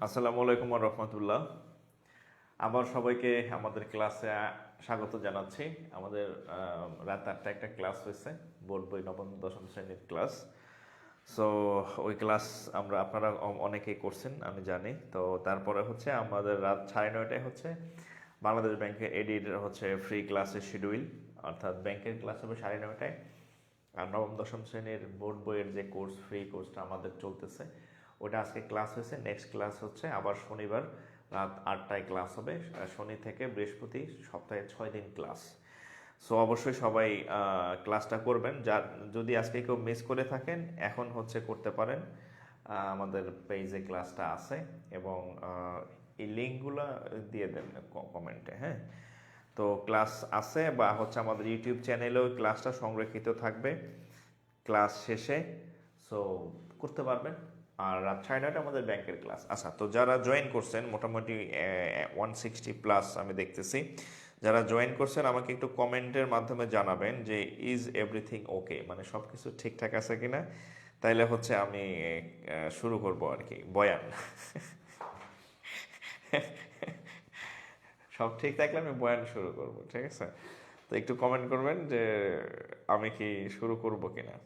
আসসালামু আলাইকুম ওয়া রাহমাতুল্লাহ। আবার সবাইকে আমাদের ক্লাসে স্বাগত জানাচ্ছি। আমাদের রাত 8টায় একটা ক্লাস হয়েছে, বোর্ড বই নবম দশম শ্রেণীর ক্লাস। সো ওই ক্লাস আপনারা অনেকেই করছেন আমি জানি। তো তারপরে হচ্ছে আমাদের রাত 9:30টায় হচ্ছে বাংলাদেশ ব্যাংকের এডির হচ্ছে ফ্রি ক্লাসের শিডিউল, অর্থাৎ ব্যাংকের ক্লাস হবে 9:30টায়। আর নবম দশম শ্রেণীর বোর্ড বইয়ের যে কোর্স, ফ্রি কোর্সটা আমাদের চলতেছে, ওটা আজকে ক্লাস হয়েছে। নেক্সট ক্লাস হচ্ছে আবার শনিবার রাত 8টায় ক্লাস হবে। শনি থেকে বৃহস্পতি, সপ্তাহে 6 দিন ক্লাস। সো অবশ্যই সবাই ক্লাসটা করবেন। যার যদি আজকে কেউ মিস করে থাকেন, এখন হচ্ছে করতে পারেন। আমাদের পেজে ক্লাসটা আছে এবং এই লিঙ্কগুলো দিয়ে দেন কমেন্টে, হ্যাঁ। তো ক্লাস আছে বা হচ্ছে আমাদের ইউটিউব চ্যানেলেও ক্লাসটা সংরক্ষিত থাকবে ক্লাস শেষে। সো করতে পারবেন। আর রাত 9:30 আমাদের ব্যাংকের ক্লাস। আচ্ছা, তো যারা জয়েন করছেন মোটামুটি 160+ আমি দেখতেছি। যারা জয়েন করছেন আমাকে একটু কমেন্টের মাধ্যমে জানাবেন যে ইজ এভরিথিং ওকে, মানে সব কিছু ঠিকঠাক আছে কিনা। তাইলে হচ্ছে আমি শুরু করব আর কি বয়ান। সব ঠিক থাকলে আমি বয়ান শুরু করব, ঠিক আছে। তো একটু কমেন্ট করবেন যে আমি কি শুরু করব কিনা,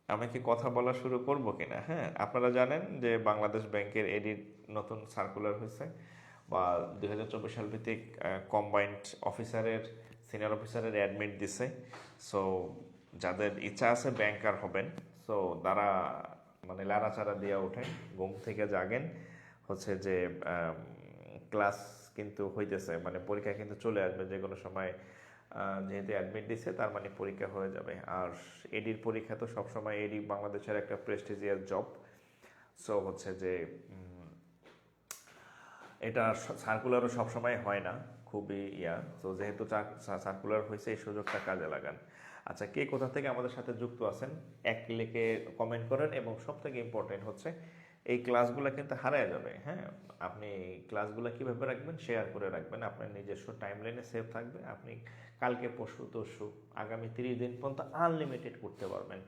আমি কি কথা বলা শুরু করব কিনা। হ্যাঁ, আপনারা জানেন যে বাংলাদেশ ব্যাংকের এডিট নতুন সার্কুলার হয়েছে, বা 2024 সাল ভিত্তিক কম্বাইন্ড অফিসারের, সিনিয়র অফিসারের অ্যাডমিট দিছে। সো যাদের ইচ্ছা আছে ব্যাংকার হবেন, সো তারা মানে লাড়াচাড়া দিয়ে ওঠেন, ঘুম থেকে জাগেন। হচ্ছে যে ক্লাস কিন্তু হইতেছে, মানে পরীক্ষা কিন্তু চলে আসবে যে কোনো সময়। যেহেতু অ্যাডমিট দিছে তার মানে পরীক্ষা হয়ে যাবে। আর এডির পরীক্ষা তো সবসময়, এডি বাংলাদেশের একটা প্রেস্টিজিয়াস জব। সো হচ্ছে যে এটা সার্কুলারও সবসময় হয় না, খুবই তো যেহেতু সার্কুলার হয়েছে, এই সুযোগটা কাজে লাগান। আচ্ছা, কে কোথা থেকে আমাদের সাথে যুক্ত আছেন এক লিখে কমেন্ট করেন। এবং সব থেকে ইম্পর্টেন্ট হচ্ছে এই ক্লাসগুলো কিন্তু হারায় যাবে, হ্যাঁ। আপনি ক্লাসগুলো কীভাবে রাখবেন, শেয়ার করে রাখবেন, আপনার নিজস্ব টাইম লাইনে সেভ থাকবে। আপনি কালকে, পরশু, তরশু, আগামী 30 দিন পর্যন্ত আনলিমিটেড করতে পারবেন।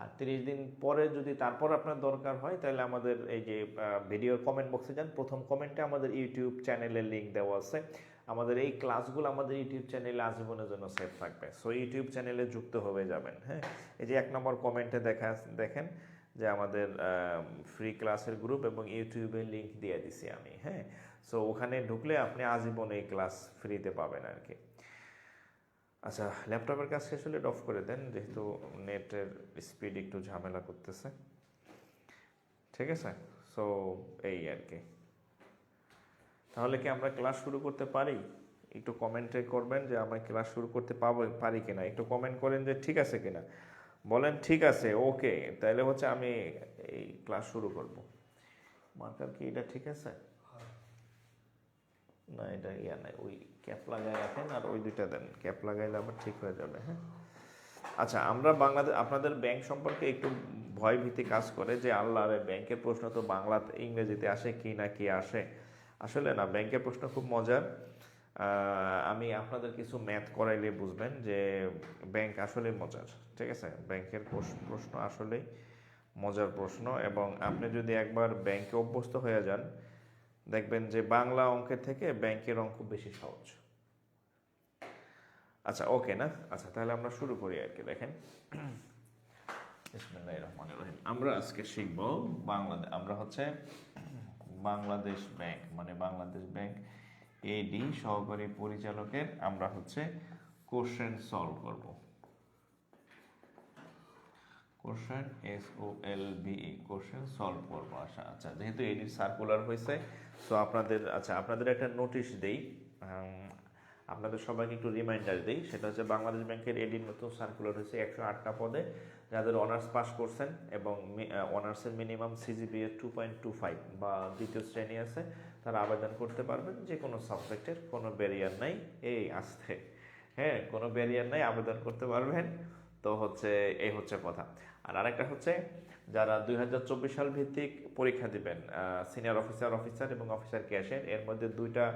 আর 30 দিন পরে যদি তারপর আপনার দরকার হয়, তাহলে আমাদের এই যে ভিডিওর কমেন্ট বক্সে যান, প্রথম কমেন্টে আমাদের ইউটিউব চ্যানেলের লিঙ্ক দেওয়া আছে। আমাদের এই ক্লাসগুলো আমাদের ইউটিউব চ্যানেলে আজীবনের জন্য সেভ থাকবে। সো ইউটিউব চ্যানেলে যুক্ত হয়ে যাবেন, হ্যাঁ। এই যে 1 নম্বর কমেন্টে দেখেন যে আমাদের ফ্রি ক্লাসের গ্রুপ এবং ইউটিউবের লিঙ্ক দিয়ে দিছি আমি, হ্যাঁ। সো ওখানে ঢুকলে আপনি আজীবন এই ক্লাস ফ্রিতে পাবেন আর কি। আচ্ছা, ল্যাপটপের কাজ শেষ হলে অফ করে দেন, যেহেতু নেটের স্পিড একটু ঝামেলা করতেছে, ঠিক আছে। সো এই আর কি। তাহলে কি আমরা ক্লাস শুরু করতে পারি? একটু কমেন্টে করবেন যে আমরা ক্লাস শুরু করতে পারি কিনা। একটু কমেন্ট করেন যে ঠিক আছে কিনা, বলেন ঠিক আছে, ওকে, তাহলে হচ্ছে আমি এই ক্লাস শুরু করব। মার্কার কি এটা ঠিক আছে? না, এটা নাই, ওই ক্যাপ লাগাই রাখেন আর ওই দুইটা দেন, ক্যাপ লাগাইলে আবার ঠিক হয়ে যাবে, হ্যাঁ। আচ্ছা, আমরা বাংলাদেশ, আপনাদের ব্যাংক সম্পর্কে একটু ভয় ভীতি কাজ করে যে আল্লাহ রে, ব্যাংকের প্রশ্ন তো বাংলাতে ইংরেজিতে আসে কি না কি আসে। আসলে না, ব্যাংকের প্রশ্ন খুব মজার। আমি আপনাদের কিছু ম্যাথ করাইলে বুঝবেন যে ব্যাংক আসলে মজার, ঠিক আছে। ব্যাংকের প্রশ্ন আসলেই মজার প্রশ্ন। এবং আপনি যদি একবার ব্যাংকে অভ্যস্ত হয়ে যান, দেখবেন যে বাংলা অঙ্কের থেকে ব্যাংকের অঙ্ক বেশি সহজ। আচ্ছা, ওকে না? আচ্ছা, তাহলে আমরা শুরু করি আর কি। দেখেন, বিসমিল্লাহির রহমানির রহিম। আমরা আজকে শিখব আমরা হচ্ছে বাংলাদেশ ব্যাংক, মানে বাংলাদেশ ব্যাংক এডি সহকারী পরিচালকের আমরা হচ্ছে কোশ্চেন সলভ করব। কোশ্চেন SOLVE, কোশ্চেন সলভ করবো। আচ্ছা, যেহেতু এডির সার্কুলার হয়েছে, সো আপনাদের একটা নোটিশ দেই, আপনাদের সবাইকে একটু রিমাইন্ডার দিই। সেটা হচ্ছে বাংলাদেশ ব্যাংকের এডির নতুন সার্কুলার হয়েছে 108টা পদে। যাদের অনার্স পাস করছেন এবং অনার্সের মিনিমাম CGPA 2.25 বা দ্বিতীয় শ্রেণী আছে, তারা আবেদন করতে পারবেন। যে কোনো সাবজেক্টের কোনো ব্যারিয়ার নাই, এই আসতে, হ্যাঁ, কোনো ব্যারিয়ার নাই, আবেদন করতে পারবেন। তো হচ্ছে এই হচ্ছে কথা। আর আরেকটা হচ্ছে, যারা 2024 সাল ভিত্তিক পরীক্ষা দিবেন, সিনিয়র অফিসার এবং অফিসার ক্যাশিয়ার, এর মধ্যে 2টা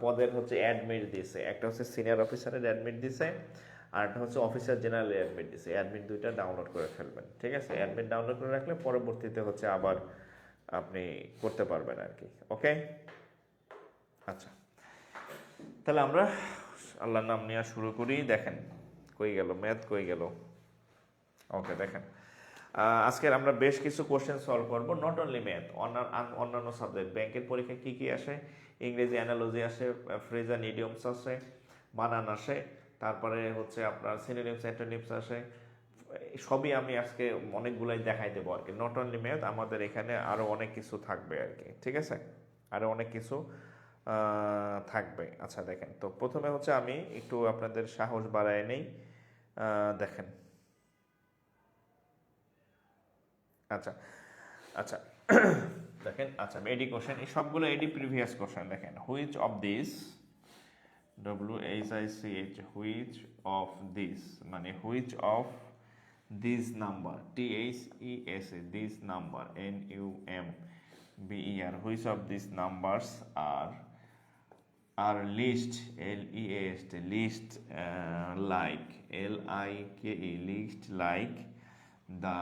পদের হচ্ছে অ্যাডমিট দিছে। একটা হচ্ছে সিনিয়র অফিসারের অ্যাডমিট দিছে, আর একটা হচ্ছে অফিসার জেনারেল অ্যাডমিট দিছে। অ্যাডমিট 2টা ডাউনলোড করে ফেলবেন, ঠিক আছে। অ্যাডমিট ডাউনলোড করে রাখলে পরবর্তীতে হচ্ছে আবার আপনি করতে পারবেন আর কি। ওকে, আচ্ছা তাহলে আমরা আল্লাহর নাম নেওয়া শুরু করি। দেখেন কই গেল ম্যাথ, কই গেল। ওকে দেখেন, আজকের আমরা বেশ কিছু কোশ্চেন সলভ করব, নট অনলি ম্যাথ, অন্যান্য সাবজেক্ট। ব্যাংকের পরীক্ষায় কী কী আসে? ইংরেজি অ্যানালজি আসে, ফ্রেজ অ্যান্ড ইডিয়মস আসে, বানান আসে, তারপরে হচ্ছে আপনার সিনোনিমস অ্যান্টোনিমস আসে। সবই আমি আজকে অনেকগুলাই দেখাই দেবো আর কি। নট অনলি ম্যাথ, আমাদের এখানে আরও অনেক কিছু থাকবে আর কি, ঠিক আছে? আরও অনেক কিছু থাকবে। আচ্ছা দেখেন, তো প্রথমে হচ্ছে আমি একটু আপনাদের সাহস বাড়ায় নেই। দেখেন, আচ্ছা আচ্ছা দেখেন, আচ্ছা এডি কোশ্চেন, এই সবগুলো এডি প্রিভিয়াস কোশ্চেন। দেখেন, which of this, WHICH, which of this মানে which of this number, THES, this number, NUMBER, which of this numbers are least, LEAST, least, like, LIKE, least like the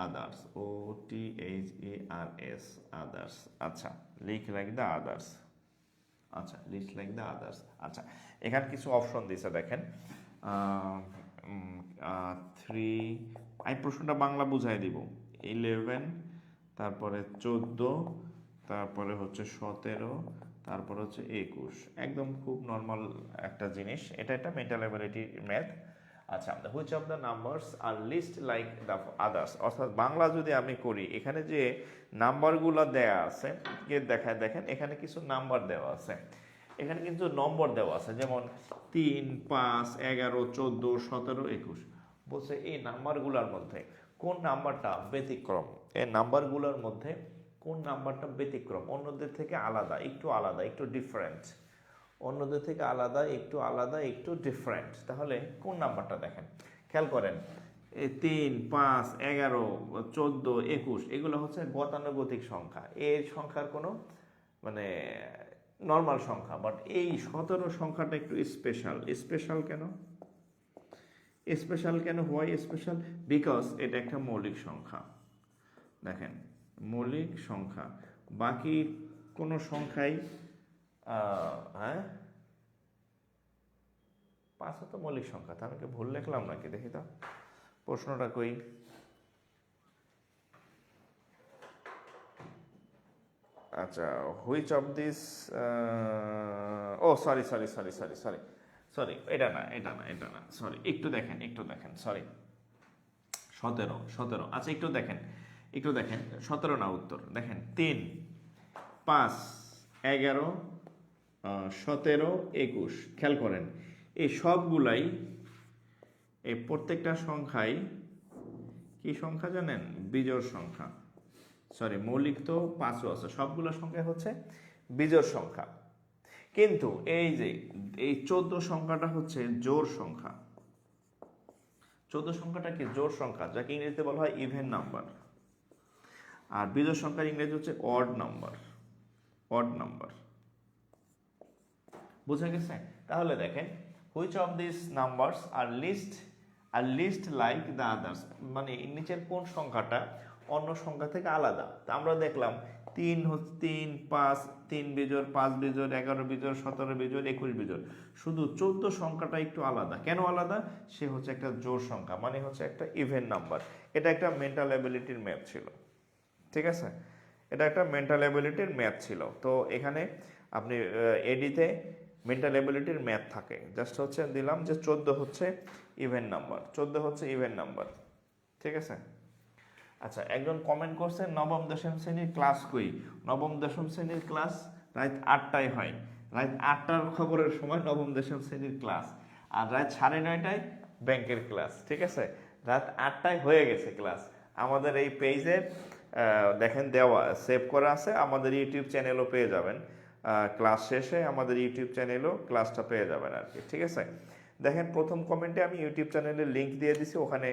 others, OTHERS, others. আচ্ছা, লিক like the others. আচ্ছা, least like the others. আচ্ছা, এখানে কিছু option দিছে দেখেন, 3, আমি প্রশ্নটা বাংলা বুঝাই দিব। 11, তারপরে 14, তারপরে হচ্ছে 17, তারপরে হচ্ছে 21। একদম খুব নর্মাল একটা জিনিস, এটা একটা মেন্টাল অ্যাবিলিটি ম্যাথ। আচ্ছা, which of the numbers are least like the others, অর্থাৎ বাংলা যদি আমি করি, এখানে যে নাম্বারগুলো দেয়া আছে দেখায়, দেখেন এখানে কিছু নাম্বার দেওয়া আছে, এখানে কিন্তু নম্বর দেওয়া আছে, যেমন 3, 5, 11, 14, 17, 21। বলছে এই নাম্বারগুলোর মধ্যে কোন নাম্বারটা ব্যতিক্রম, এই নাম্বারগুলোর মধ্যে কোন নাম্বারটা ব্যতিক্রম, অন্যদের থেকে আলাদা, একটু আলাদা, একটু ডিফারেন্ট, অন্যদের থেকে আলাদা, একটু আলাদা, একটু ডিফারেন্ট। তাহলে কোন নাম্বারটা দেখেন, খেয়াল করেন, 3, 5, 11, 14, 21 এগুলো হচ্ছে গতানুগতিক সংখ্যা, এই সংখ্যার কোনো মানে নর্মাল সংখ্যা। বাট এই 17 সংখ্যাটা একটু স্পেশাল। স্পেশাল কেন? স্পেশাল কেন হয় স্পেশাল? বিকজ এটা একটা মৌলিক সংখ্যা। দেখেন, মৌলিক সংখ্যা, বাকি কোনো সংখ্যাই হ্যাঁ 5 তো মৌলিক সংখ্যা, তা আমি কি ভুল লিখলাম নাকি? দেখি তো প্রশ্নটা কই। আচ্ছা, which of this, oh sorry sorry sorry sorry sorry sorry, এটা না, এটা না, এটা না, সরি, একটু দেখেন, একটু দেখেন, সরি, 17। আচ্ছা একটু দেখেন, একটু দেখেন, 17 না উত্তর। দেখেন, 3, 5, 11, 17, 21, খেয়াল করেন, এই সবগুলাই, এই প্রত্যেকটা সংখ্যাই কি সংখ্যা জানেন? বিজোড় সংখ্যা। সরি, মৌলিক তো 5ও আছে, সবগুলো সংখ্যা হচ্ছে বিজোড় সংখ্যা। কিন্তু এই যে এই 14 সংখ্যাটা হচ্ছে জোড় সংখ্যা। 14 সংখ্যাটা কি? জোড় সংখ্যা, যাকে ইংরেজিতে বলা হয় ইভেন নাম্বার। আর বিজোড় সংখ্যার ইংরেজি হচ্ছে অড নাম্বার। অড নাম্বার, বুঝা গেছে? তাহলে দেখেন, which of this numbers are least like the others, মানে নিচের কোন সংখ্যাটা অন্য সংখ্যা থেকে আলাদা। তা আমরা দেখলাম 3, 5, 3 বিজোড়, 5 বিজোড়, 11 বিজোড়, 17 বিজোড়, 21 বিজোড়। শুধু 14 সংখ্যাটা একটু আলাদা। কেন আলাদা? সে হচ্ছে একটা জোড় সংখ্যা, মানে হচ্ছে একটা ইভেন নাম্বার। এটা একটা মেন্টাল অ্যাবিলিটির ম্যাথ ছিল, ঠিক আছে? এটা একটা মেন্টাল অ্যাবিলিটির ম্যাথ ছিল। তো এখানে আপনি এডিতে মেন্টাল অ্যাবিলিটির ম্যাথ থাকে, জাস্ট হচ্ছে দিলাম যে 14 হচ্ছে ইভেন নাম্বার, 14 হচ্ছে ইভেন নাম্বার, ঠিক আছে? আচ্ছা, একজন কমেন্ট করছে নবম দশম শ্রেণীর ক্লাস কই? নবম দশম শ্রেণীর ক্লাস রাত 8টায় হয়। রাত 8টার খবরের সময় নবম দশম শ্রেণীর ক্লাস, আর রাত 9:30টায় ব্যাংকের ক্লাস, ঠিক আছে? রাত 8টায় হয়ে গেছে ক্লাস। আমাদের এই পেজে দেখেন দেওয়া, সেভ করা আছে, আমাদের ইউটিউব চ্যানেলও পেয়ে যাবেন। ক্লাস শেষে আমাদের ইউটিউব চ্যানেলও ক্লাসটা পেয়ে যাবেন আর কি, ঠিক আছে? দেখেন, প্রথম কমেন্টে আমি ইউটিউব চ্যানেলের লিঙ্ক দিয়ে দিছি, ওখানে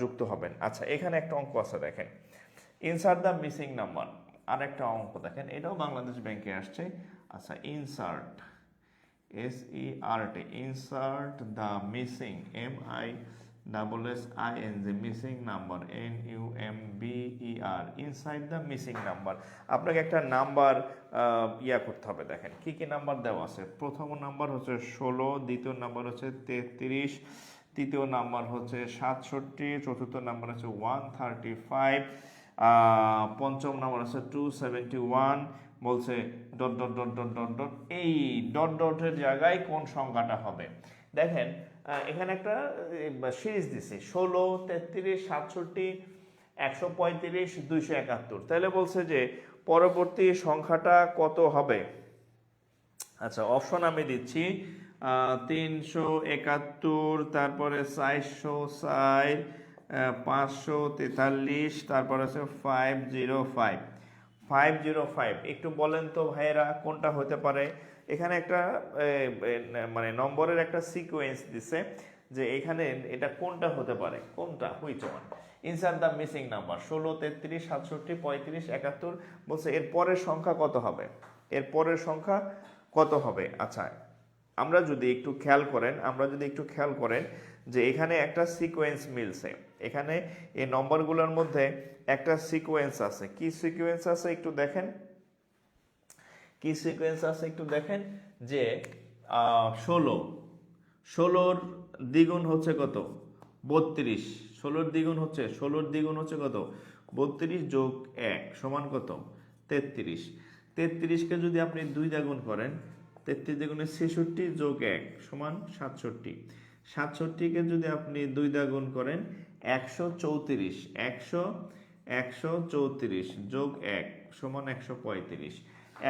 যুক্ত হবেন। আচ্ছা, এখানে একটা অঙ্ক আছে দেখেন, ইনসার্ট দ্য মিসিং নাম্বার। আর একটা অঙ্ক দেখেন, এটাও বাংলাদেশ ব্যাংকে আসছে। আচ্ছা, insert, SERT, insert the missing, MISSING missing number NUMBER inside the missing number. আপনাকে একটা নাম্বার করতে হবে। দেখেন কি কি নাম্বার দেওয়া আছে। প্রথম নাম্বার হচ্ছে 16, দ্বিতীয় নাম্বার হচ্ছে 33, তৃতীয় নাম্বার হচ্ছে 67, চতুর্থ নাম্বার হচ্ছে 135, পঞ্চম নাম্বার হচ্ছে 271। বলছে dot dot dot dot dot dot, এই ডট ডটের জায়গায় কোন সংখ্যাটা হবে। দেখেন এখানে একটা সিরিজ দিছি 16, 33, 67, 135, 271। তাহলে বলছে যে পরবর্তী সংখ্যাটা কত হবে। আচ্ছা অপশন আমি দিচ্ছি 371, তারপরে 460, 543, তারপরে হচ্ছে 505। একটু বলেন তো ভাইয়েরা কোনটা হতে পারে। এখানে একটা মানে নম্বরের একটা সিকোয়েন্স দিছে যে এখানে এটা কোনটা হতে পারে, কোনটা which one insert the missing number. 16, 33, 67, 35, 71 বলছে এর পরের সংখ্যা কত হবে, এর পরের সংখ্যা কত হবে। আচ্ছা আমরা যদি একটু খেয়াল করেন যে এখানে একটা সিকোয়েন্স মিলছে, এখানে এই নম্বরগুলোর মধ্যে একটা সিকোয়েন্স আছে। কি সিকোয়েন্স আছে একটু দেখেন, কি সিকোয়েন্স আছে একটু দেখেন যে 16 দ্বিগুণ হচ্ছে কত 32, 16 দ্বিগুণ হচ্ছে কত 32 যোগ 1 সমান কত 33। 33কে যদি আপনি 2 দ্বারা গুণ করেন, 33 দ্বিগুণে 66 যোগ 1 সমান 67। 67কে যদি আপনি 2 দ্বারা গুণ করেন 134, 134 যোগ 1 সমান 135।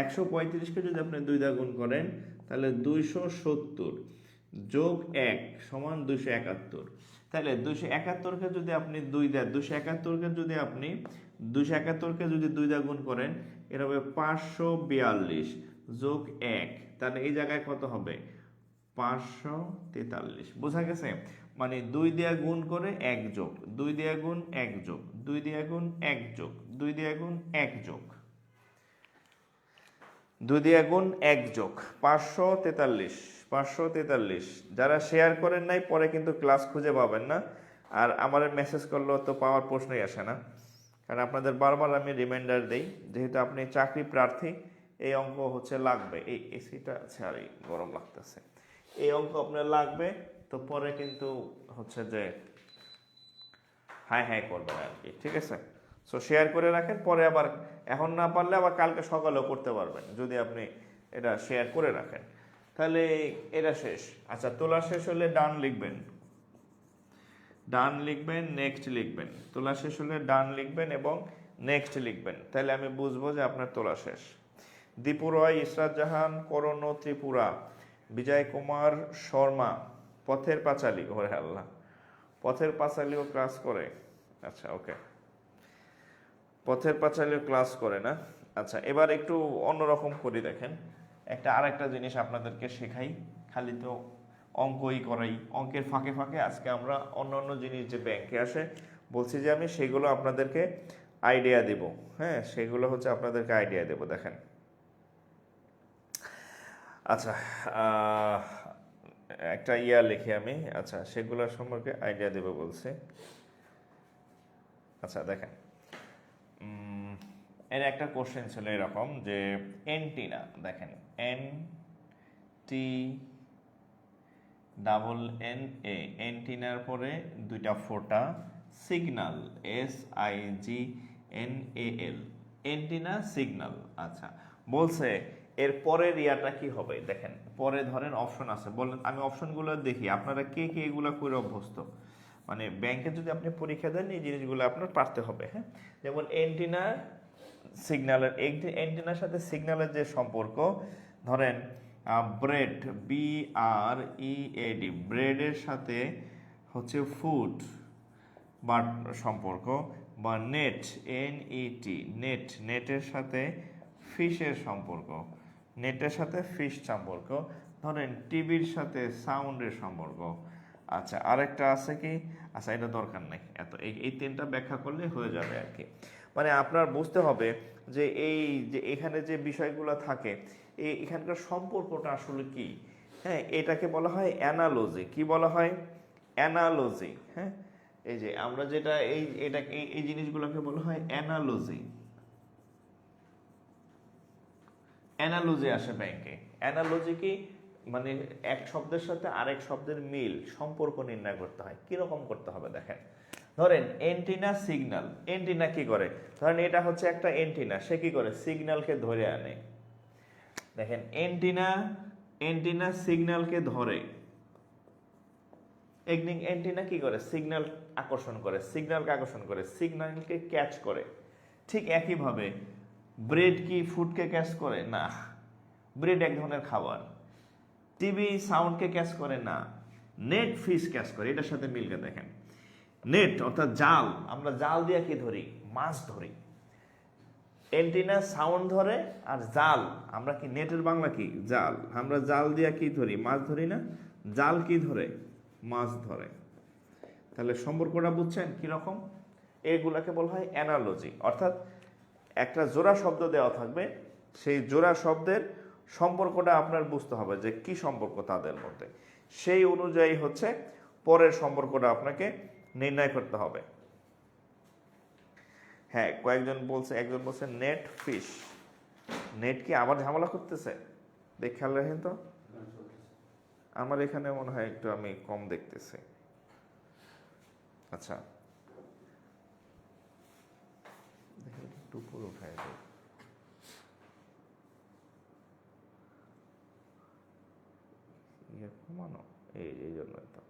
135কে যদি আপনি 2 দ্বারা গুণ করেন তাহলে 270 যোগ 1 সমান 271। তাহলে 271কে যদি আপনি 271কে যদি 2 দ্বারা গুণ করেন এটা হবে 542 যোগ 1, তাহলে এই জায়গায় কত হবে 543। বোঝা গেছে, মানে 2 দিয়ে গুণ করে 1 যোগ, 2 দিয়ে গুণ 1 যোগ, 2 দিয়ে গুণ 1 যোগ, 2 দিয়ে গুণ 1 যোগ, 2 দিয়ে গুণ 1 যোগ 543। যারা শেয়ার করেন নাই পরে কিন্তু ক্লাস খুঁজে পাবেন না, আর আমার মেসেজ করলেও তো পাওয়ার প্রশ্নই আসে না, কারণ আপনাদের বারবার আমি রিমাইন্ডার দেই যেহেতু আপনি চাকরি প্রার্থী, এই অঙ্ক হচ্ছে লাগবে। এই এসিটা ছাড়ি গরম লাগতেছে, এই অঙ্ক আপনার লাগবে, তো পরে কিন্তু হচ্ছে যে হাই করবেন আর কি, ঠিক আছে। সো শেয়ার করে রাখেন, পরে আবার এখন না পারলে আবার কালকে সকালেও করতে পারবেন যদি আপনি এটা শেয়ার করে রাখেন। তাহলে এটা শেষ। আচ্ছা তোলা শেষ হলে ডান লিখবেন, নেক্সট লিখবেন। তোলা শেষ হলে ডান লিখবেন এবং নেক্সট লিখবেন, তাহলে আমি বুঝবো যে আপনার তোলা শেষ। দীপু রয়, ইসরাত জাহান, করণ ত্রিপুরা, বিজয় কুমার শর্মা, পথের পাঁচালী, ওরে আল্লাহ পথের পাঁচালীও ক্লাস করে। আচ্ছা ওকে, পথের পাঁচালীও ক্লাস করে না। আচ্ছা এবার একটু অন্যরকম করি, দেখেন আরেকটা জিনিস আপনাদেরকে শেখাই, খালি তো অঙ্কই করাই, অঙ্কের ফাঁকে ফাঁকে আজকে আমরা অন্য জিনিস যে ব্যাংকে আসে বলছি যে আমি সেগুলো আপনাদেরকে আইডিয়া দেব। হ্যাঁ সেগুলো হচ্ছে আপনাদেরকে আইডিয়া দেব। দেখেন আচ্ছা একটা লিখি আমি, আচ্ছা সেগুলোর সম্পর্কে আইডিয়া দেব বলছে। আচ্ছা দেখেন এর একটা কোশ্চেন ছিল এরকম যে এন্টিনা, দেখেন NTNA, এন্টিনার পরে দুইটা ফোঁটা, সিগন্যাল SIGNAL, এন্টিনা সিগন্যাল। আচ্ছা বলছে এর পরের ইয়াটা কি হবে। দেখেন পরে ধরেন অপশন আছে, বলেন আমি অপশনগুলো দেখি আপনারা কে এগুলো করে অভ্যস্ত, মানে ব্যাংকে যদি আপনি পরীক্ষা দেন এই জিনিসগুলো আপনার পারতে হবে। হ্যাঁ যেমন এন্টিনা সিগন্যালের, এন্টিনার সাথে সিগন্যালের যে সম্পর্ক, ধরেন ব্রেড BREAD, ব্রেডের সাথে হচ্ছে ফুড বা সম্পর্ক, বা নেট NET, নেটের সাথে ফিশের সম্পর্ক, ফিশ সম্পর্ক, ধরেন টিভির সাথে সাউন্ডের সম্পর্ক। আচ্ছা আরেকটা আছে কি, আচ্ছা এটা দরকার নাই, এত এই তিনটা ব্যাখ্যা করলে হয়ে যাবে আর কি। মানে আপনার বুঝতে হবে যে এই যে এখানে যে বিষয়গুলো থাকে এখানকার সম্পর্কটা আসলে কি। হ্যাঁ এটাকে বলা হয় অ্যানালজি। কি বলা হয় অ্যানালজি। হ্যাঁ, এই যে আমরা যেটা এটা এই জিনিসগুলোকে বলা হয় অ্যানালজি। অ্যানালজি আসে ব্যাংকে। অ্যানালজি কি মানে এক শব্দের সাথে আরেক শব্দের মিল সম্পর্ক নির্ণয় করতে হয়। কিরকম করতে হবে দেখেন, ধরেন এন্টিনা সিগন্যাল। এন্টিনা কি করে, ধরেন এটা হচ্ছে একটা এন্টিনা, সে কি করে সিগন্যালকে ধরে আনে। দেখেন এন্টিনা সিগন্যালকে ধরে। এন্টিনা কি করে সিগন্যাল আকর্ষণ করে, সিগন্যালকে ক্যাচ করে। ঠিক একইভাবে ব্রেড কি ফুডকে ক্যাচ করে না, ব্রেড এক ধরনের খাবার। টিভি সাউন্ডকে ক্যাচ করে না, নেট ফিশ ক্যাচ করে। এটার সাথে মিলকে দেখেন, নেট অর্থাৎ জাল, আমরা জাল দিয়ে কি ধরি, মাছ ধরি। এন্টিনা সাউন্ড ধরে, আর জাল আমরা কি, নেটের বাংলা কি জাল, আমরা জাল দিয়ে কি ধরি, মাছ ধরি না, জাল কি ধরে, মাছ ধরে। তাহলে সম্পর্কটা বুঝছেন কিরকম? এগুলাকে বলা হয় অ্যানালজি। অর্থাৎ একটা জোড়া শব্দ দেওয়া থাকবে, সেই জোড়া শব্দের সম্পর্কটা আপনার বুঝতে হবে যে কি সম্পর্ক তাদের মধ্যে, সেই অনুযায়ী হচ্ছে পরের সম্পর্কটা আপনাকে নির্ণয় করতে হবে। হ্যাঁ, একজন বলছে নেট ফিশ। নেট কি আবার ঝামেলা করতেছে? দেখ, খেয়াল রাখেন তো, আমার এখানে মনে হয় একটু আমি কম দেখতেছি। আচ্ছা, একটু পুরো উঠায় দেয়। কমানো, এই জন্য তো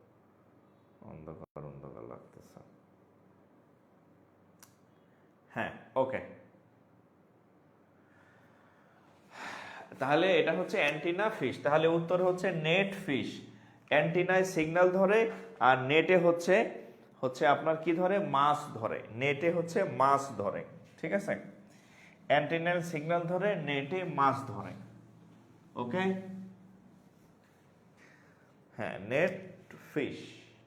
অন্ধকার লাগতেছে। হ্যাঁ, ওকে। তাহলে এটা হচ্ছে অ্যান্টিনা ফিশ। তাহলে উত্তর হচ্ছে নেট ফিশ। অ্যান্টিনায় সিগন্যাল ধরে, আর নেটে হচ্ছে আপনার কি ধরে, মাছ ধরে। নেটে হচ্ছে মাছ ধরে, ঠিক আছে। অ্যান্টিনায় সিগন্যাল ধরে, নেটে মাছ ধরে। ওকে, হ্যাঁ, নেট ফিশ,